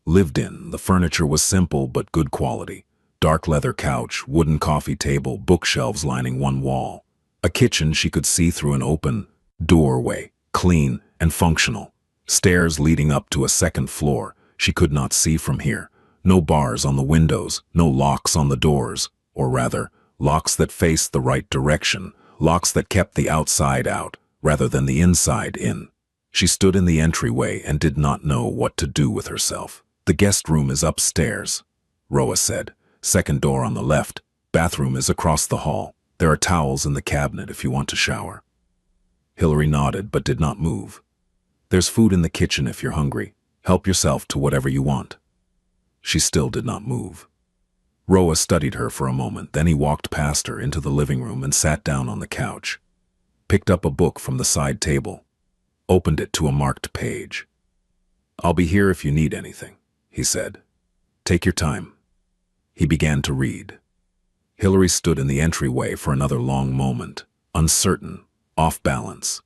Lived in, the furniture was simple but good quality. Dark leather couch, wooden coffee table, bookshelves lining one wall. A kitchen she could see through an open doorway, clean and functional. Stairs leading up to a second floor she could not see from here. No bars on the windows, no locks on the doors, or rather, locks that faced the right direction, locks that kept the outside out rather than the inside in. She stood in the entryway and did not know what to do with herself. "The guest room is upstairs," Roa said. "Second door on the left. Bathroom is across the hall. There are towels in the cabinet if you want to shower." Hillary nodded but did not move. "There's food in the kitchen if you're hungry. Help yourself to whatever you want." She still did not move. Roa studied her for a moment, then he walked past her into the living room and sat down on the couch. Picked up a book from the side table. Opened it to a marked page. "I'll be here if you need anything," he said. "Take your time." He began to read. Hillary stood in the entryway for another long moment, uncertain, off balance.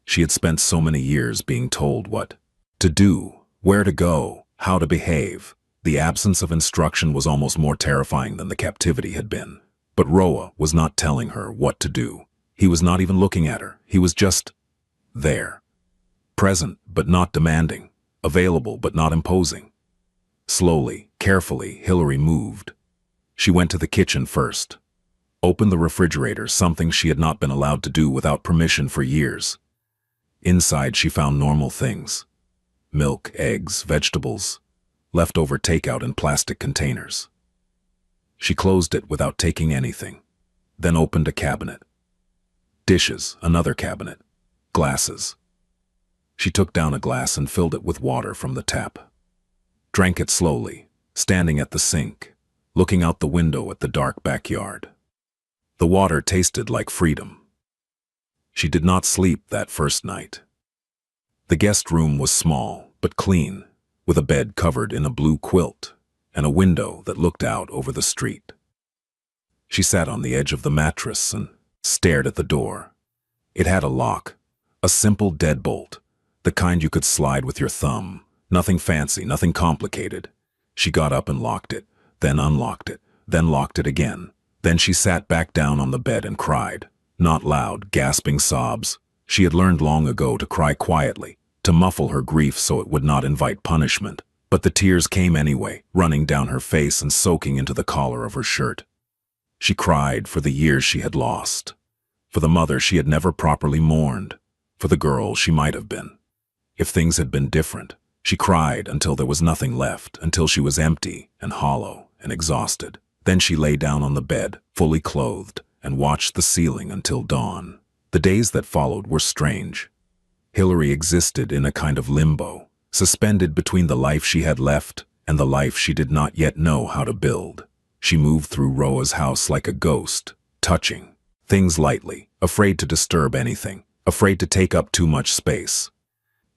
She had spent so many years being told what to do, where to go, how to behave. The absence of instruction was almost more terrifying than the captivity had been. But Roa was not telling her what to do. He was not even looking at her. He was just there. Present but not demanding. Available but not imposing. Slowly, carefully, Hillary moved. She went to the kitchen first. Opened the refrigerator, something she had not been allowed to do without permission for years. Inside she found normal things. Milk, eggs, vegetables. Leftover takeout in plastic containers. She closed it without taking anything. Then opened a cabinet. Dishes, another cabinet. Glasses. She took down a glass and filled it with water from the tap. Drank it slowly, standing at the sink, looking out the window at the dark backyard. The water tasted like freedom. She did not sleep that first night. The guest room was small, but clean, with a bed covered in a blue quilt and a window that looked out over the street. She sat on the edge of the mattress and stared at the door. It had a lock, a simple deadbolt, the kind you could slide with your thumb. Nothing fancy, nothing complicated. She got up and locked it, then unlocked it, then locked it again. Then she sat back down on the bed and cried. Not loud, gasping sobs. She had learned long ago to cry quietly, to muffle her grief so it would not invite punishment. But the tears came anyway, running down her face and soaking into the collar of her shirt. She cried for the years she had lost, for the mother she had never properly mourned, for the girl she might have been. If things had been different, she cried until there was nothing left, until she was empty and hollow and exhausted. Then she lay down on the bed, fully clothed, and watched the ceiling until dawn. The days that followed were strange. Hillary existed in a kind of limbo, suspended between the life she had left and the life she did not yet know how to build. She moved through Roa's house like a ghost, touching things lightly, afraid to disturb anything, afraid to take up too much space.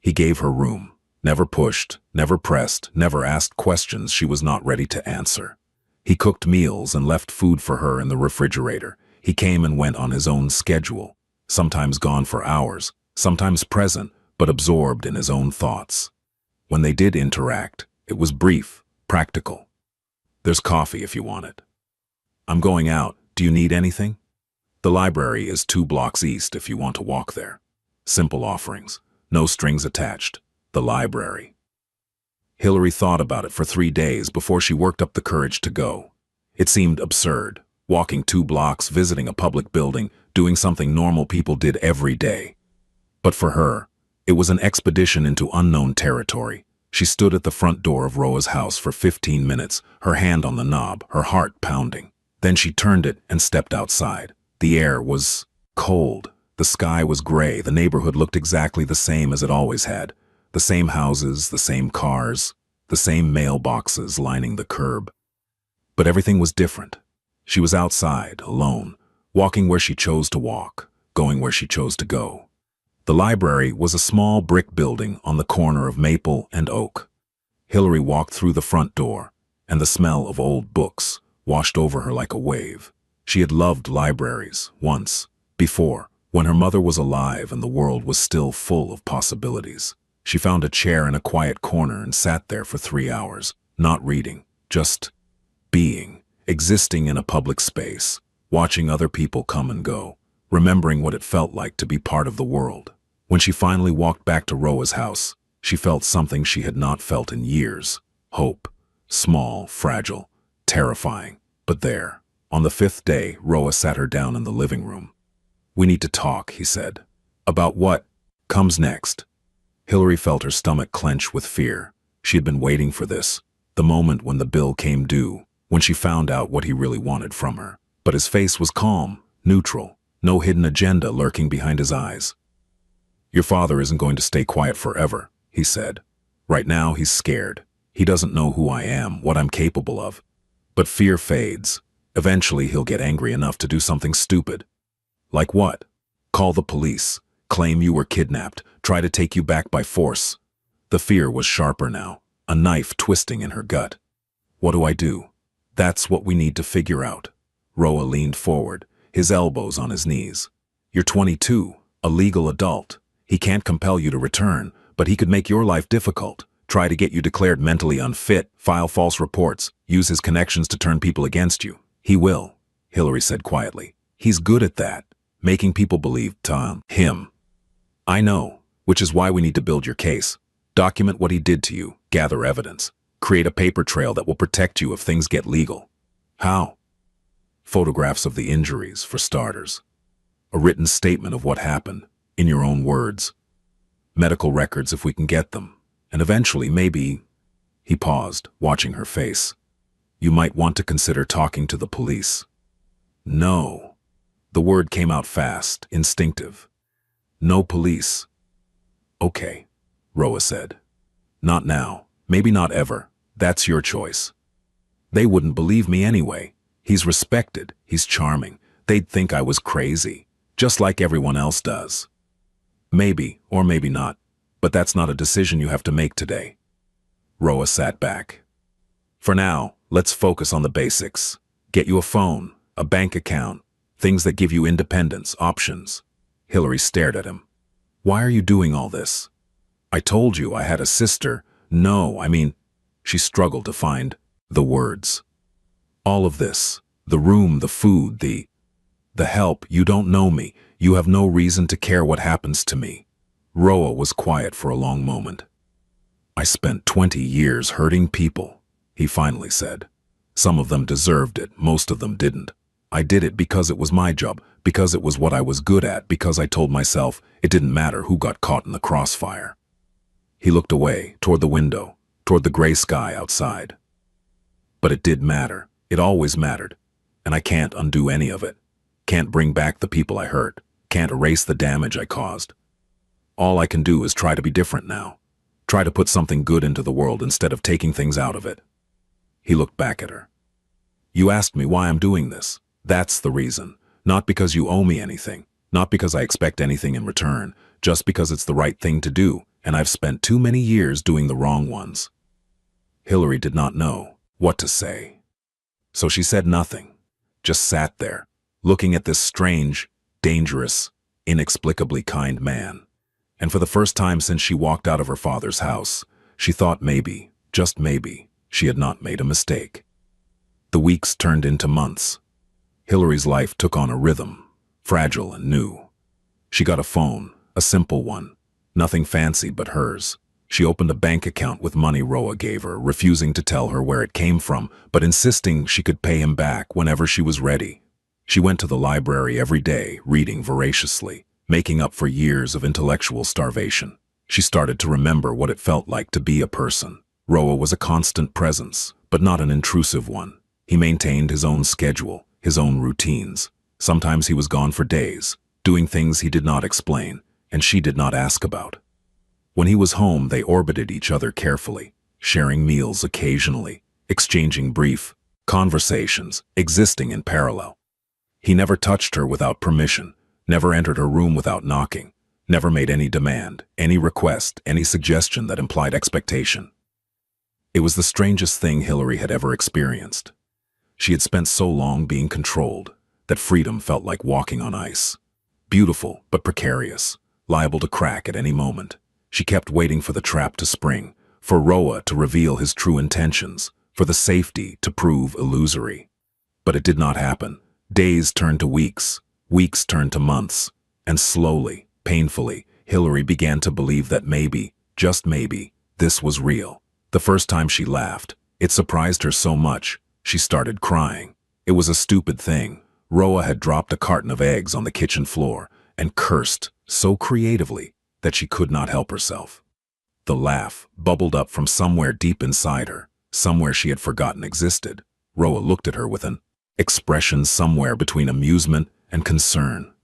He gave her room, never pushed, never pressed, never asked questions she was not ready to answer. He cooked meals and left food for her in the refrigerator. He came and went on his own schedule, sometimes gone for hours, sometimes present, but absorbed in his own thoughts. When they did interact, it was brief, practical. There's coffee if you want it. I'm going out. Do you need anything? The library is 2 blocks east if you want to walk there. Simple offerings, no strings attached. The library. Hillary thought about it for 3 days before she worked up the courage to go. It seemed absurd, walking 2 blocks, visiting a public building, doing something normal people did every day. But for her, it was an expedition into unknown territory. She stood at the front door of Roa's house for 15 minutes, her hand on the knob, her heart pounding. Then she turned it and stepped outside. The air was cold. The sky was gray. The neighborhood looked exactly the same as it always had. The same houses, the same cars, the same mailboxes lining the curb. But everything was different. She was outside, alone, walking where she chose to walk, going where she chose to go. The library was a small brick building on the corner of Maple and Oak. Hillary walked through the front door, and the smell of old books washed over her like a wave. She had loved libraries once, before, when her mother was alive and the world was still full of possibilities. She found a chair in a quiet corner and sat there for 3 hours, not reading, just being, existing in a public space, watching other people come and go, remembering what it felt like to be part of the world. When she finally walked back to Roa's house, she felt something she had not felt in years. Hope. Small, fragile, terrifying. But there, on the 5th day, Roa sat her down in the living room. "We need to talk," he said. "About what comes next?" Hillary felt her stomach clench with fear. She had been waiting for this, the moment when the bill came due, when she found out what he really wanted from her. But his face was calm, neutral, no hidden agenda lurking behind his eyes. "Your father isn't going to stay quiet forever," he said. "Right now he's scared. He doesn't know who I am, what I'm capable of. But fear fades. Eventually he'll get angry enough to do something stupid." "Like what?" "Call the police, claim you were kidnapped, try to take you back by force." The fear was sharper now, a knife twisting in her gut. "What do I do?" "That's what we need to figure out." Roa leaned forward, his elbows on his knees. You're 22, a legal adult. He can't compel you to return, but he could make your life difficult. Try to get you declared mentally unfit, file false reports, use his connections to turn people against you. He will, Hillary said quietly. He's good at that, making people believe him. I know, which is why we need to build your case. Document what he did to you, gather evidence, create a paper trail that will protect you if things get legal. How? Photographs of the injuries, for starters. A written statement of what happened, in your own words. Medical records if we can get them. And eventually, maybe... He paused, watching her face. You might want to consider talking to the police. No. The word came out fast, instinctive. No police. Okay, Roa said. Not now, maybe not ever. That's your choice. They wouldn't believe me anyway. He's respected, he's charming. They'd think I was crazy, just like everyone else does. Maybe, or maybe not, but that's not a decision you have to make today. Roa sat back. For now, let's focus on the basics. Get you a phone, a bank account, things that give you independence, options. Hillary stared at him. Why are you doing all this? I told you I had a sister. No, I mean... She struggled to find the words. All of this, the room, the food, the help, you don't know me. You have no reason to care what happens to me. Roa was quiet for a long moment. I spent 20 years hurting people, he finally said. Some of them deserved it, most of them didn't. I did it because it was my job, because it was what I was good at, because I told myself it didn't matter who got caught in the crossfire. He looked away, toward the window, toward the gray sky outside. But it did matter. It always mattered. And I can't undo any of it. Can't bring back the people I hurt. Can't erase the damage I caused. All I can do is try to be different now. Try to put something good into the world instead of taking things out of it. He looked back at her. You asked me why I'm doing this. That's the reason. Not because you owe me anything. Not because I expect anything in return. Just because it's the right thing to do, and I've spent too many years doing the wrong ones. Hillary did not know what to say. So she said nothing. Just sat there, looking at this strange, dangerous, inexplicably kind man. And for the first time since she walked out of her father's house, she thought maybe, just maybe, she had not made a mistake. The weeks turned into months. Hillary's life took on a rhythm, fragile and new. She got a phone, a simple one, nothing fancy but hers. She opened a bank account with money Roa gave her, refusing to tell her where it came from, but insisting she could pay him back whenever she was ready. She went to the library every day, reading voraciously, making up for years of intellectual starvation. She started to remember what it felt like to be a person. Roa was a constant presence, but not an intrusive one. He maintained his own schedule, his own routines. Sometimes he was gone for days, doing things he did not explain, and she did not ask about. When he was home, they orbited each other carefully, sharing meals occasionally, exchanging brief conversations, existing in parallel. He never touched her without permission, never entered her room without knocking, never made any demand, any request, any suggestion that implied expectation. It was the strangest thing Hillary had ever experienced. She had spent so long being controlled that freedom felt like walking on ice. Beautiful, but precarious, liable to crack at any moment. She kept waiting for the trap to spring, for Roa to reveal his true intentions, for the safety to prove illusory. But it did not happen. Days turned to weeks, weeks turned to months, and slowly, painfully, Hillary began to believe that maybe, just maybe, this was real. The first time she laughed, it surprised her so much, she started crying. It was a stupid thing. Roa had dropped a carton of eggs on the kitchen floor and cursed so creatively that she could not help herself. The laugh bubbled up from somewhere deep inside her, somewhere she had forgotten existed. Roa looked at her with an expression somewhere between amusement and concern.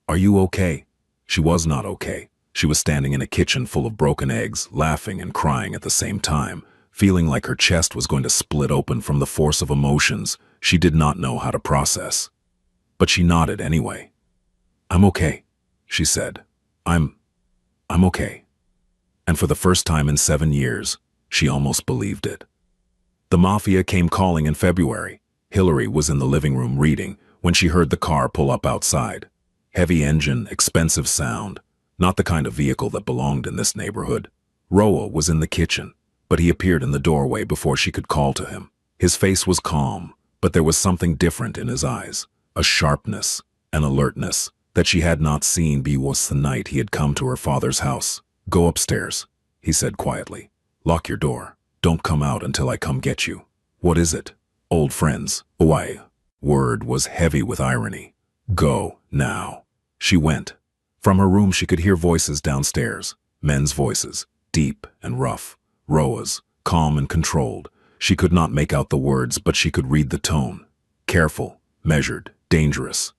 Are you okay? She was not okay. She was standing in a kitchen full of broken eggs, laughing and crying at the same time, feeling like her chest was going to split open from the force of emotions she did not know how to process. But she nodded anyway. I'm okay, she said. I'm okay. And for the first time in 7 years, she almost believed it. The Mafia came calling in February. Hillary was in the living room reading when she heard the car pull up outside. Heavy engine, expensive sound. Not the kind of vehicle that belonged in this neighborhood. Roa was in the kitchen, but he appeared in the doorway before she could call to him. His face was calm, but there was something different in his eyes. A sharpness, an alertness, that she had not seen before the night he had come to her father's house. "Go upstairs," he said quietly. "Lock your door. Don't come out until I come get you." "What is it?" "Old friends." Why? Word was heavy with irony. "Go, now." She went. From her room she could hear voices downstairs. Men's voices, deep and rough. Roa's, calm and controlled. She could not make out the words, but she could read the tone. Careful, measured, dangerous.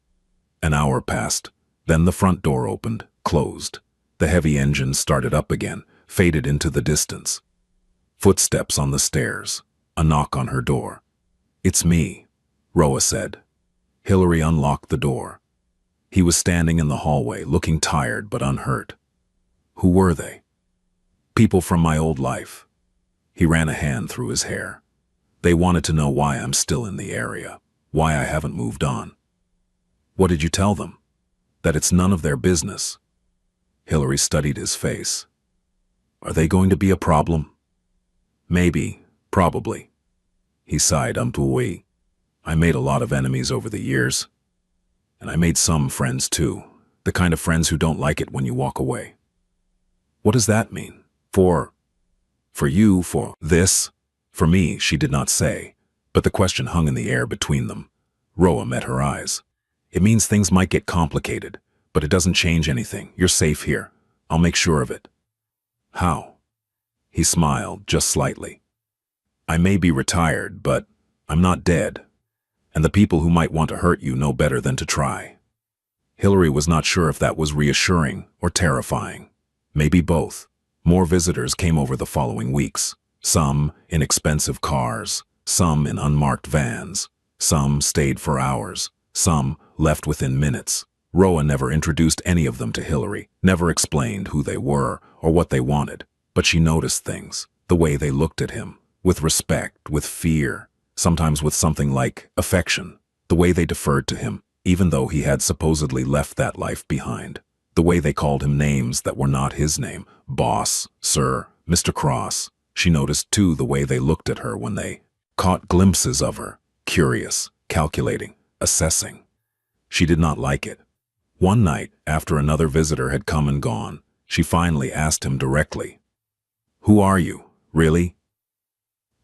An hour passed. Then the front door opened, closed. The heavy engine started up again, faded into the distance. Footsteps on the stairs. A knock on her door. "It's me," Roa said. Hillary unlocked the door. He was standing in the hallway, looking tired but unhurt. "Who were they?" "People from my old life." He ran a hand through his hair. "They wanted to know why I'm still in the area, why I haven't moved on." "What did you tell them?" "That it's none of their business." Hillary studied his face. "Are they going to be a problem?" "Maybe, probably." He sighed. I made a lot of enemies over the years. And I made some friends too, the kind of friends who don't like it when you walk away." "What does that mean? For you, for this?" "For me," she did not say, but the question hung in the air between them. Roa met her eyes. "It means things might get complicated, but it doesn't change anything. You're safe here. I'll make sure of it." "How?" He smiled, just slightly. "I may be retired, but I'm not dead. And the people who might want to hurt you know better than to try." Hillary was not sure if that was reassuring or terrifying. Maybe both. More visitors came over the following weeks. Some in expensive cars, some in unmarked vans. Some stayed for hours, some left within minutes. Roa never introduced any of them to Hillary, never explained who they were or what they wanted. But she noticed things, the way they looked at him, with respect, with fear, sometimes with something like affection, the way they deferred to him, even though he had supposedly left that life behind, the way they called him names that were not his name, boss, sir, Mr. Cross. She noticed too the way they looked at her when they caught glimpses of her, curious, calculating, assessing. She did not like it. One night, after another visitor had come and gone, she finally asked him directly, "Who are you, really?"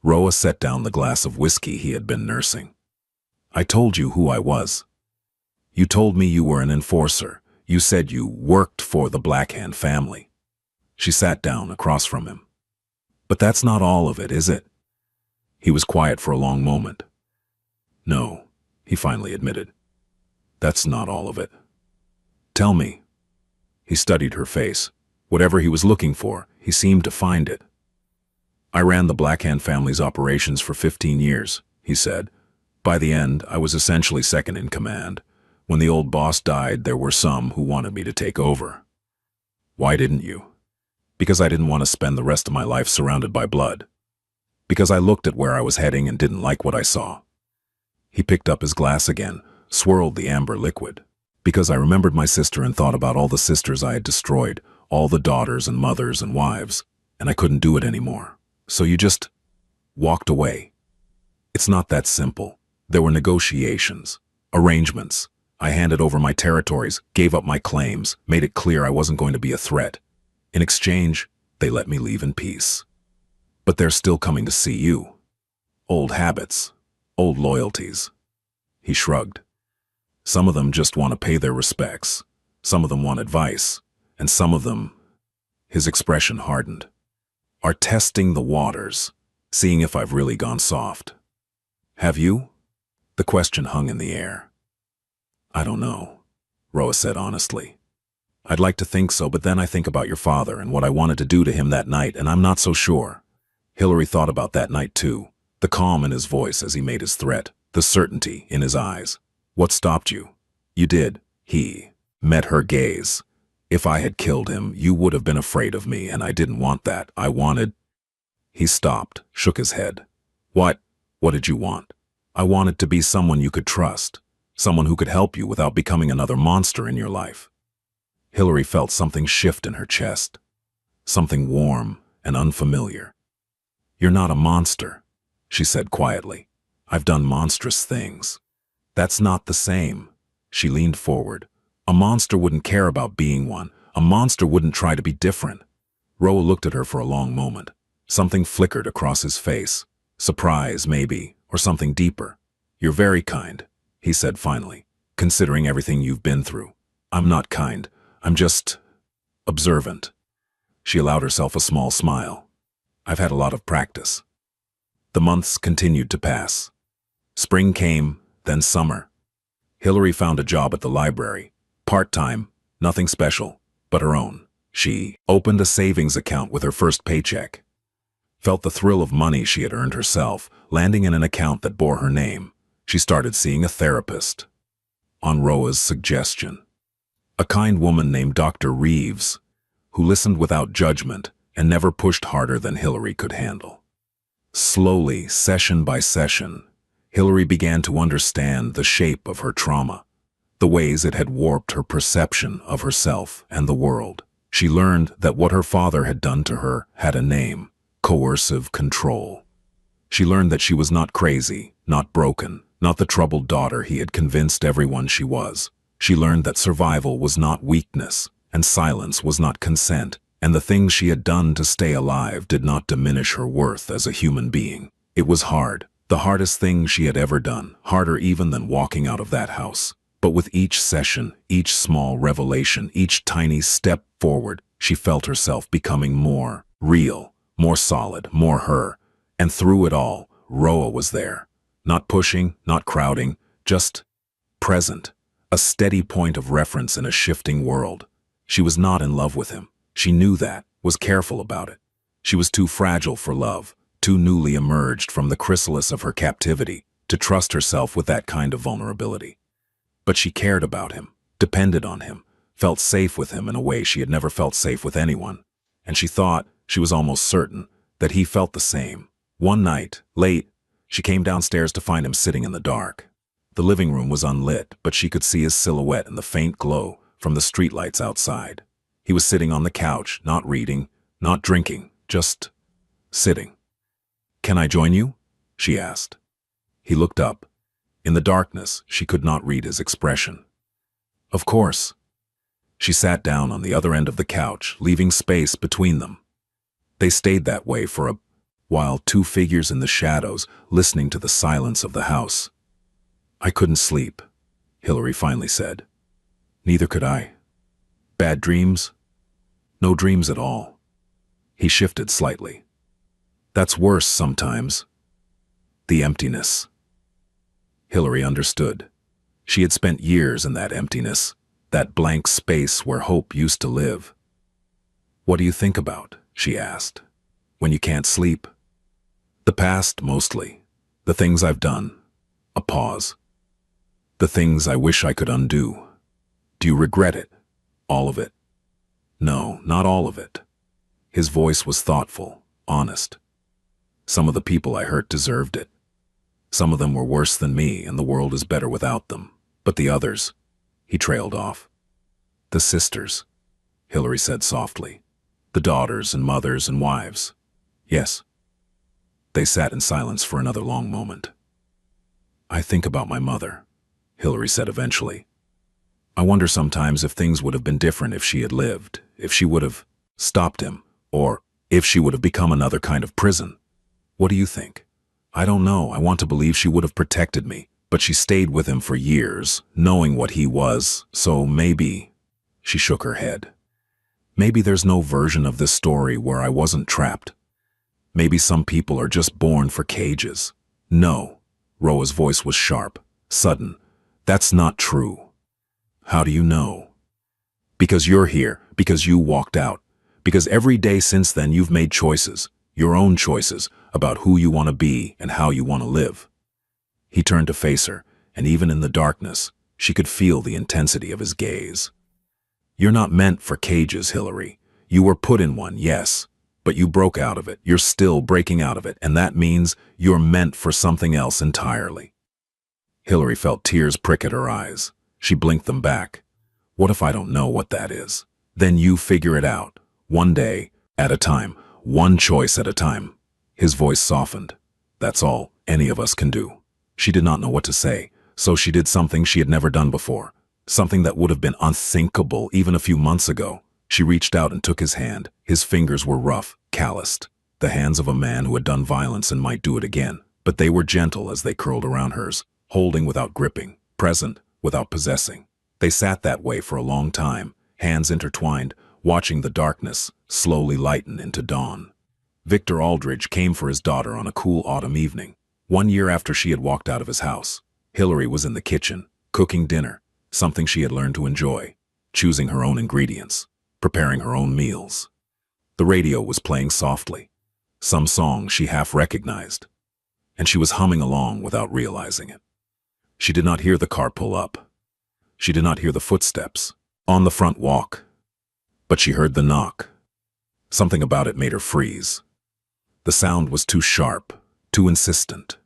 Roa set down the glass of whiskey he had been nursing. "I told you who I was. You told me you were an enforcer. You said you worked for the Blackhand family." She sat down across from him. "But that's not all of it, is it?" He was quiet for a long moment. "No," he finally admitted. "That's not all of it." "Tell me." He studied her face. Whatever he was looking for, he seemed to find it. "I ran the Blackhand family's operations for 15 years, he said. "By the end, I was essentially second in command. When the old boss died, there were some who wanted me to take over." "Why didn't you?" "Because I didn't want to spend the rest of my life surrounded by blood. Because I looked at where I was heading and didn't like what I saw." He picked up his glass again, swirled the amber liquid. "Because I remembered my sister and thought about all the sisters I had destroyed, all the daughters and mothers and wives, and I couldn't do it anymore. So you just walked away." "It's not that simple. There were negotiations, arrangements. I handed over my territories, gave up my claims, made it clear I wasn't going to be a threat. In exchange, they let me leave in peace. But they're still coming to see you. Old habits, old loyalties." He shrugged. "Some of them just want to pay their respects. Some of them want advice. And some of them," his expression hardened, "are testing the waters, seeing if I've really gone soft." "Have you?" The question hung in the air. "I don't know," Roa said honestly. "I'd like to think so, but then I think about your father and what I wanted to do to him that night, and I'm not so sure." Hillary thought about that night too, the calm in his voice as he made his threat, the certainty in his eyes. "What stopped you?" "You did." He met her gaze. "If I had killed him, you would have been afraid of me, and I didn't want that. I wanted—" He stopped, shook his head. What did you want?" "I wanted to be someone you could trust. Someone who could help you without becoming another monster in your life. Hillary felt something shift in her chest. Something warm and unfamiliar. "You're not a monster," she said quietly. "I've done monstrous things." "That's not the same." She leaned forward. "A monster wouldn't care about being one. A monster wouldn't try to be different." Roa looked at her for a long moment. Something flickered across his face. Surprise, maybe, or something deeper. "You're very kind," he said finally, "considering everything you've been through." "I'm not kind. I'm just observant." She allowed herself a small smile. "I've had a lot of practice." The months continued to pass. Spring came, then summer. Hillary found a job at the library. Part-time, nothing special, but her own. She opened a savings account with her first paycheck. Felt the thrill of money she had earned herself, landing in an account that bore her name. She started seeing a therapist. On Roa's suggestion. A kind woman named Dr. Reeves, who listened without judgment and never pushed harder than Hillary could handle. Slowly, session by session, Hillary began to understand the shape of her trauma, the ways it had warped her perception of herself and the world. She learned that what her father had done to her had a name: coercive control. She learned that she was not crazy, not broken, not the troubled daughter he had convinced everyone she was. She learned that survival was not weakness, and silence was not consent, and the things she had done to stay alive did not diminish her worth as a human being. It was hard, the hardest thing she had ever done, harder even than walking out of that house. But with each session, each small revelation, each tiny step forward, she felt herself becoming more real, more solid, more her. And through it all, Roa was there. Not pushing, not crowding, just present. A steady point of reference in a shifting world. She was not in love with him. She knew that, was careful about it. She was too fragile for love, too newly emerged from the chrysalis of her captivity, to trust herself with that kind of vulnerability. But she cared about him, depended on him, felt safe with him in a way she had never felt safe with anyone. And she thought, she was almost certain, that he felt the same. One night, late, she came downstairs to find him sitting in the dark. The living room was unlit, but she could see his silhouette in the faint glow from the streetlights outside. He was sitting on the couch, not reading, not drinking, just sitting. "Can I join you?" she asked. He looked up. In the darkness, she could not read his expression. "Of course." She sat down on the other end of the couch, leaving space between them. They stayed that way for a while, two figures in the shadows, listening to the silence of the house. "I couldn't sleep," Hillary finally said. "Neither could I." "Bad dreams?" "No dreams at all." He shifted slightly. "That's worse sometimes." The emptiness. Hillary understood. She had spent years in that emptiness, that blank space where hope used to live. "What do you think about?" she asked. "When you can't sleep?" "The past, mostly. The things I've done." A pause. "The things I wish I could undo." "Do you regret it? All of it?" "No, not all of it." His voice was thoughtful, honest. "Some of the people I hurt deserved it. Some of them were worse than me, and the world is better without them. But the others," he trailed off. "The sisters," Hillary said softly. "The daughters and mothers and wives." "Yes." They sat in silence for another long moment. "I think about my mother," Hillary said eventually. "I wonder sometimes if things would have been different if she had lived, if she would have stopped him, or if she would have become another kind of prison. What do you think?" "I don't know. I want to believe she would have protected me, but she stayed with him for years, knowing what he was, so maybe..." She shook her head. "Maybe there's no version of this story where I wasn't trapped. Maybe some people are just born for cages." "No." Roa's voice was sharp, sudden. "That's not true." "How do you know?" "Because you're here, because you walked out, because every day since then you've made choices, your own choices, about who you want to be and how you want to live." He turned to face her, and even in the darkness, she could feel the intensity of his gaze. "You're not meant for cages, Hillary. You were put in one, yes, but you broke out of it. You're still breaking out of it, and that means you're meant for something else entirely." Hillary felt tears prick at her eyes. She blinked them back. What if I don't know what that is? Then you figure it out. One day at a time. One choice at a time. His voice softened. That's all any of us can do. She did not know what to say, so she did something she had never done before. Something that would have been unthinkable even a few months ago. She reached out and took his hand. His fingers were rough, calloused. The hands of a man who had done violence and might do it again. But they were gentle as they curled around hers, holding without gripping, present without possessing. They sat that way for a long time, hands intertwined, watching the darkness slowly lighten into dawn. Victor Aldridge came for his daughter on a cool autumn evening. 1 year after she had walked out of his house, Hillary was in the kitchen, cooking dinner, something she had learned to enjoy, choosing her own ingredients, preparing her own meals. The radio was playing softly, some song she half recognized, and she was humming along without realizing it. She did not hear the car pull up. She did not hear the footsteps on the front walk, but she heard the knock. Something about it made her freeze. The sound was too sharp, too insistent.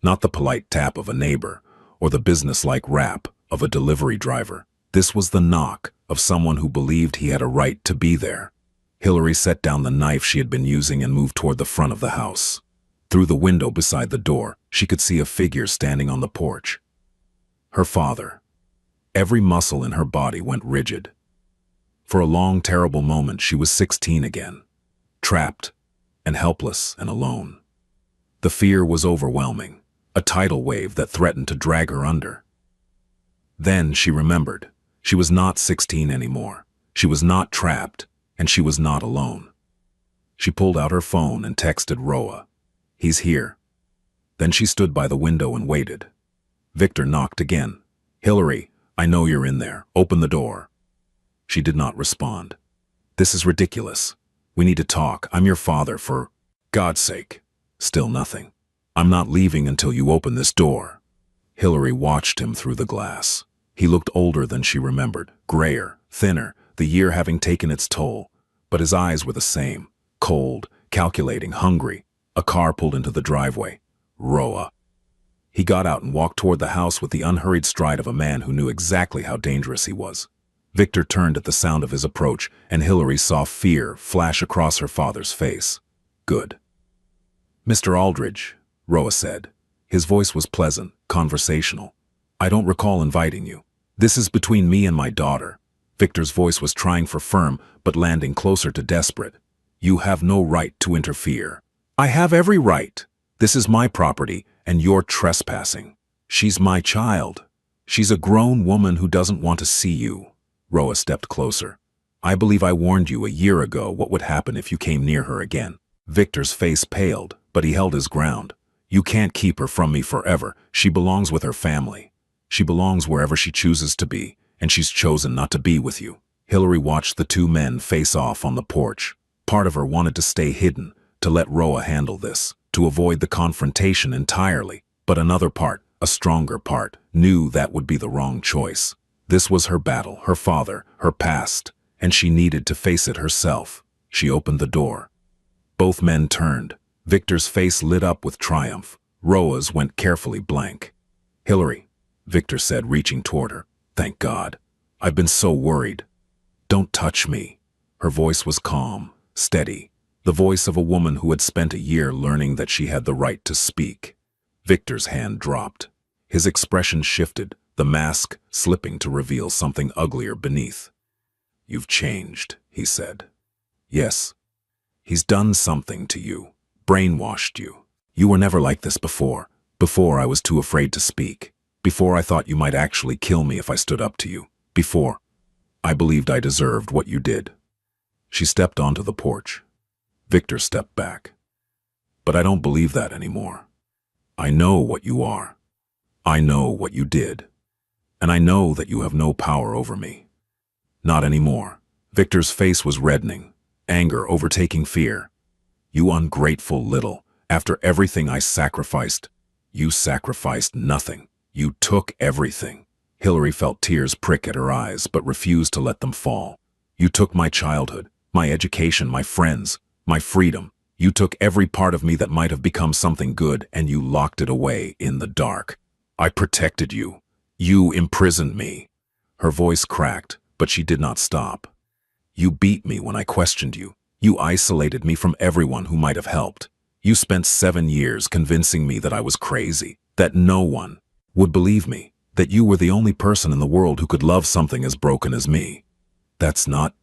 Not the polite tap of a neighbor or the businesslike rap of a delivery driver. This was the knock of someone who believed he had a right to be there. Hillary set down the knife she had been using and moved toward the front of the house. Through the window beside the door, she could see a figure standing on the porch. Her father. Every muscle in her body went rigid. For a long, terrible moment, she was 16 again, trapped and helpless and alone. The fear was overwhelming, a tidal wave that threatened to drag her under. Then she remembered. She was not 16 anymore. She was not trapped, and she was not alone. She pulled out her phone and texted Roa. He's here. Then she stood by the window and waited. Victor knocked again. Hillary, I know you're in there. Open the door. She did not respond. This is ridiculous. We need to talk. I'm your father, for God's sake. Still nothing. I'm not leaving until you open this door. Hillary watched him through the glass. He looked older than she remembered, grayer, thinner, the year having taken its toll. But his eyes were the same, cold, calculating, hungry. A car pulled into the driveway. Roa. He got out and walked toward the house with the unhurried stride of a man who knew exactly how dangerous he was. Victor turned at the sound of his approach, and Hillary saw fear flash across her father's face. Good. Mr. Aldridge, Roa said. His voice was pleasant, conversational. I don't recall inviting you. This is between me and my daughter. Victor's voice was trying for firm, but landing closer to desperate. You have no right to interfere. I have every right. This is my property, and you're trespassing. She's my child. She's a grown woman who doesn't want to see you. Roa stepped closer. I believe I warned you a year ago what would happen if you came near her again. Victor's face paled, but he held his ground. You can't keep her from me forever. She belongs with her family. She belongs wherever she chooses to be, and she's chosen not to be with you. Hillary watched the two men face off on the porch. Part of her wanted to stay hidden, to let Roa handle this, to avoid the confrontation entirely. But another part, a stronger part, knew that would be the wrong choice. This was her battle, her father, her past, and she needed to face it herself. She opened the door. Both men turned. Victor's face lit up with triumph. Roa's went carefully blank. Hillary, Victor said, reaching toward her. Thank God. I've been so worried. Don't touch me. Her voice was calm, steady, the voice of a woman who had spent a year learning that she had the right to speak. Victor's hand dropped. His expression shifted, the mask slipping to reveal something uglier beneath. You've changed, he said. Yes. He's done something to you, brainwashed you. You were never like this before. Before I was too afraid to speak. Before I thought you might actually kill me if I stood up to you. Before I believed I deserved what you did. She stepped onto the porch. Victor stepped back. But I don't believe that anymore. I know what you are. I know what you did. And I know that you have no power over me. Not anymore. Victor's face was reddening, anger overtaking fear. You ungrateful little. After everything I sacrificed, you sacrificed nothing. You took everything. Hillary felt tears prick at her eyes, but refused to let them fall. You took my childhood, my education, my friends, my freedom. You took every part of me that might have become something good, and you locked it away in the dark. I protected you. You imprisoned me. Her voice cracked, but she did not stop. You beat me when I questioned you. You isolated me from everyone who might have helped. You spent 7 years convincing me that I was crazy, that no one would believe me, that you were the only person in the world who could love something as broken as me. That's not,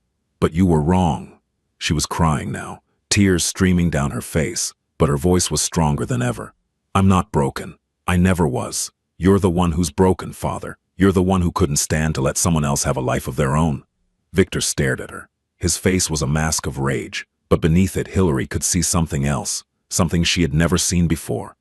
but you were wrong. She was crying now, tears streaming down her face, but her voice was stronger than ever. I'm not broken. I never was. You're the one who's broken, Father. You're the one who couldn't stand to let someone else have a life of their own. Victor stared at her. His face was a mask of rage, but beneath it Hillary could see something else, something she had never seen before.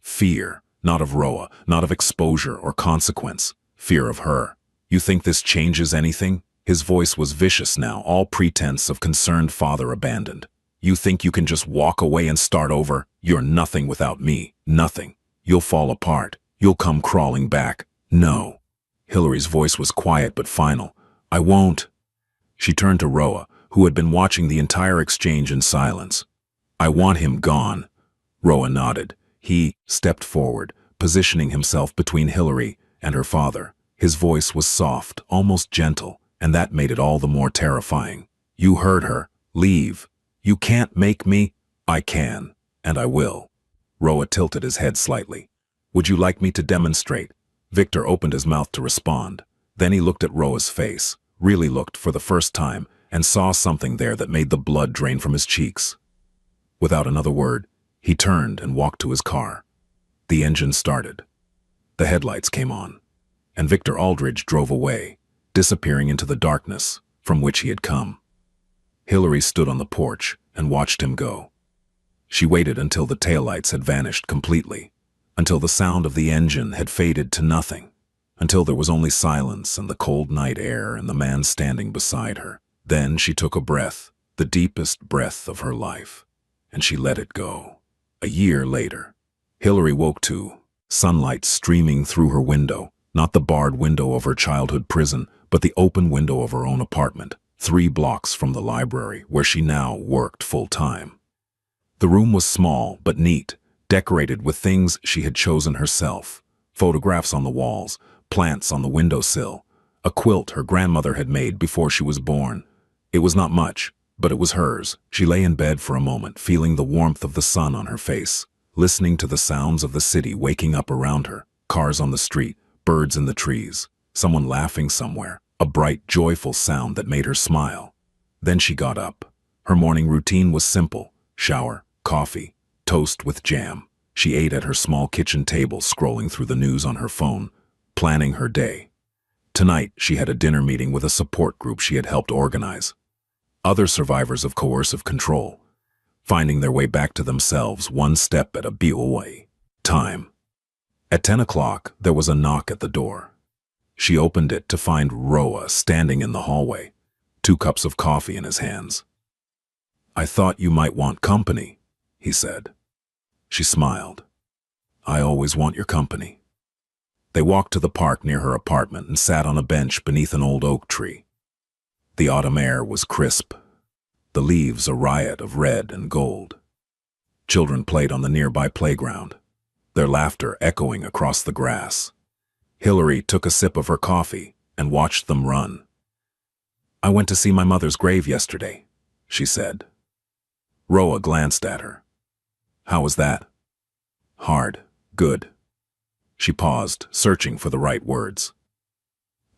Fear, not of Roa, not of exposure or consequence. Fear of her. You think this changes anything? His voice was vicious now, all pretense of concerned father abandoned. You think you can just walk away and start over? You're nothing without me, nothing. You'll fall apart. You'll come crawling back. No. Hillary's voice was quiet but final. I won't. She turned to Roa, who had been watching the entire exchange in silence. I want him gone. Roa nodded. He stepped forward, positioning himself between Hillary and her father. His voice was soft, almost gentle, and that made it all the more terrifying. You heard her. Leave. You can't make me. I can, and I will. Roa tilted his head slightly. Would you like me to demonstrate? Victor opened his mouth to respond. Then he looked at Roa's face, really looked for the first time, and saw something there that made the blood drain from his cheeks. Without another word, he turned and walked to his car. The engine started. The headlights came on, and Victor Aldridge drove away, disappearing into the darkness from which he had come. Hillary stood on the porch and watched him go. She waited until the taillights had vanished completely, until the sound of the engine had faded to nothing, until there was only silence and the cold night air and the man standing beside her. Then she took a breath, the deepest breath of her life, and she let it go. A year later, Hillary woke to sunlight streaming through her window, not the barred window of her childhood prison, but the open window of her own apartment, 3 blocks from the library where she now worked full-time. The room was small but neat, decorated with things she had chosen herself. Photographs on the walls, plants on the windowsill, a quilt her grandmother had made before she was born. It was not much, but it was hers. She lay in bed for a moment, feeling the warmth of the sun on her face, listening to the sounds of the city waking up around her, cars on the street, birds in the trees, someone laughing somewhere, a bright, joyful sound that made her smile. Then she got up. Her morning routine was simple: shower, coffee, toast with jam. She ate at her small kitchen table, scrolling through the news on her phone, planning her day. Tonight, she had a dinner meeting with a support group she had helped organize. Other survivors of coercive control, finding their way back to themselves one step at a time. At 10 o'clock, there was a knock at the door. She opened it to find Roa standing in the hallway, 2 cups of coffee in his hands. I thought you might want company, he said. She smiled. I always want your company. They walked to the park near her apartment and sat on a bench beneath an old oak tree. The autumn air was crisp, the leaves a riot of red and gold. Children played on the nearby playground, their laughter echoing across the grass. Hillary took a sip of her coffee and watched them run. I went to see my mother's grave yesterday, she said. Roa glanced at her. How was that? Hard. Good. She paused, searching for the right words.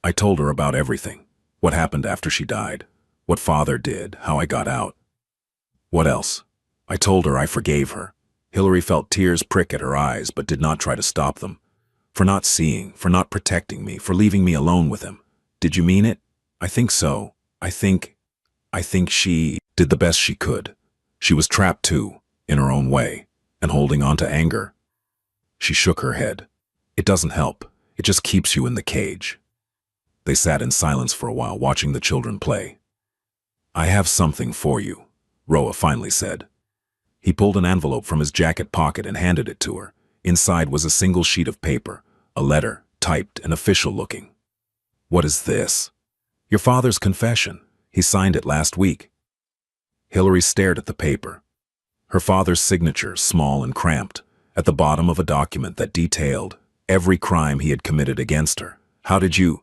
I told her about everything. What happened after she died. What father did. How I got out. What else? I told her I forgave her. Hillary felt tears prick at her eyes, but did not try to stop them. For not seeing, for not protecting me, for leaving me alone with him. Did you mean it? I think so. I think she did the best she could. She was trapped too, in her own way, and holding on to anger. She shook her head. It doesn't help. It just keeps you in the cage. They sat in silence for a while, watching the children play. I have something for you, Roa finally said. He pulled an envelope from his jacket pocket and handed it to her. Inside was a single sheet of paper, a letter, typed and official-looking. What is this? Your father's confession. He signed it last week. Hillary stared at the paper. Her father's signature, small and cramped, at the bottom of a document that detailed every crime he had committed against her. How did you?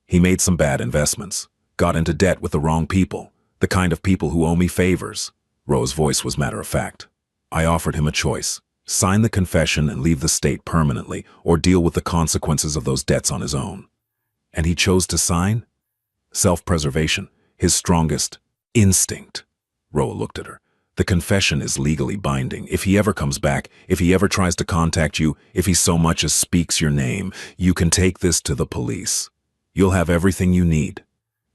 He made some bad investments, got into debt with the wrong people, the kind of people who owe me favors. Roa's voice was matter-of-fact. I offered him a choice: sign the confession and leave the state permanently, or deal with the consequences of those debts on his own. And he chose to sign? Self-preservation, his strongest instinct. Roa looked at her. The confession is legally binding. If he ever comes back, if he ever tries to contact you, if he so much as speaks your name, you can take this to the police. You'll have everything you need.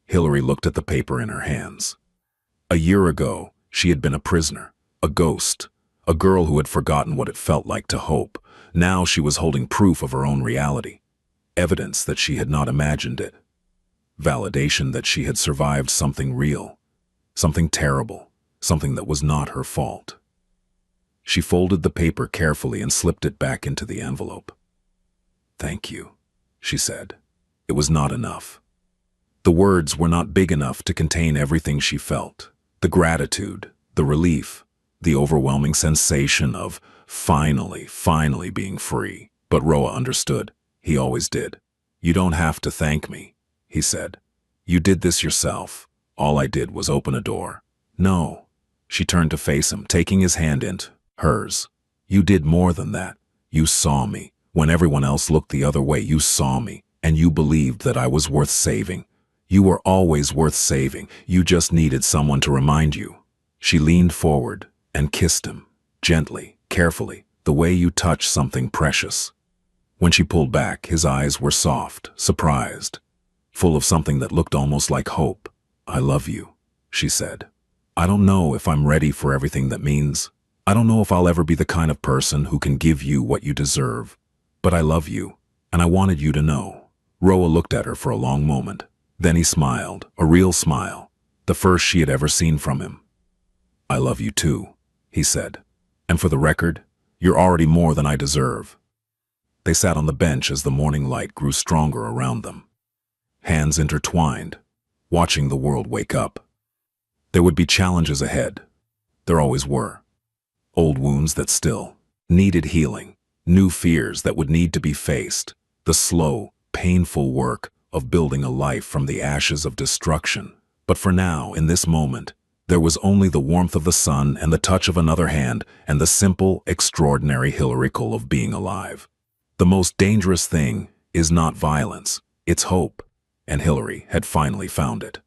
Hillary looked at the paper in her hands. A year ago, she had been a prisoner, a ghost, a girl who had forgotten what it felt like to hope. Now she was holding proof of her own reality, evidence that she had not imagined it, validation that she had survived something real, something terrible, something that was not her fault. She folded the paper carefully and slipped it back into the envelope. "Thank you," she said. It was not enough. The words were not big enough to contain everything she felt. The gratitude, the relief, the overwhelming sensation of finally being free. But Roa understood. He always did. "You don't have to thank me," he said. "You did this yourself. All I did was open a door." "No." She turned to face him, taking his hand into hers. "You did more than that. You saw me. When everyone else looked the other way, you saw me, and you believed that I was worth saving. You were always worth saving. You just needed someone to remind you." She leaned forward and kissed him, gently, carefully, the way you touch something precious. When she pulled back, his eyes were soft, surprised, full of something that looked almost like hope. "I love you," she said. "I don't know if I'm ready for everything that means. I don't know if I'll ever be the kind of person who can give you what you deserve. But I love you, and I wanted you to know." Roa looked at her for a long moment. Then he smiled, a real smile, the first she had ever seen from him. "I love you too," he said. "And for the record, you're already more than I deserve." They sat on the bench as the morning light grew stronger around them, hands intertwined, watching the world wake up. There would be challenges ahead. There always were. Old wounds that still needed healing, new fears that would need to be faced, the slow, painful work of building a life from the ashes of destruction. But for now, in this moment, there was only the warmth of the sun and the touch of another hand and the simple, extraordinary hilarical of being alive. The most dangerous thing is not violence, it's hope, and Hillary had finally found it.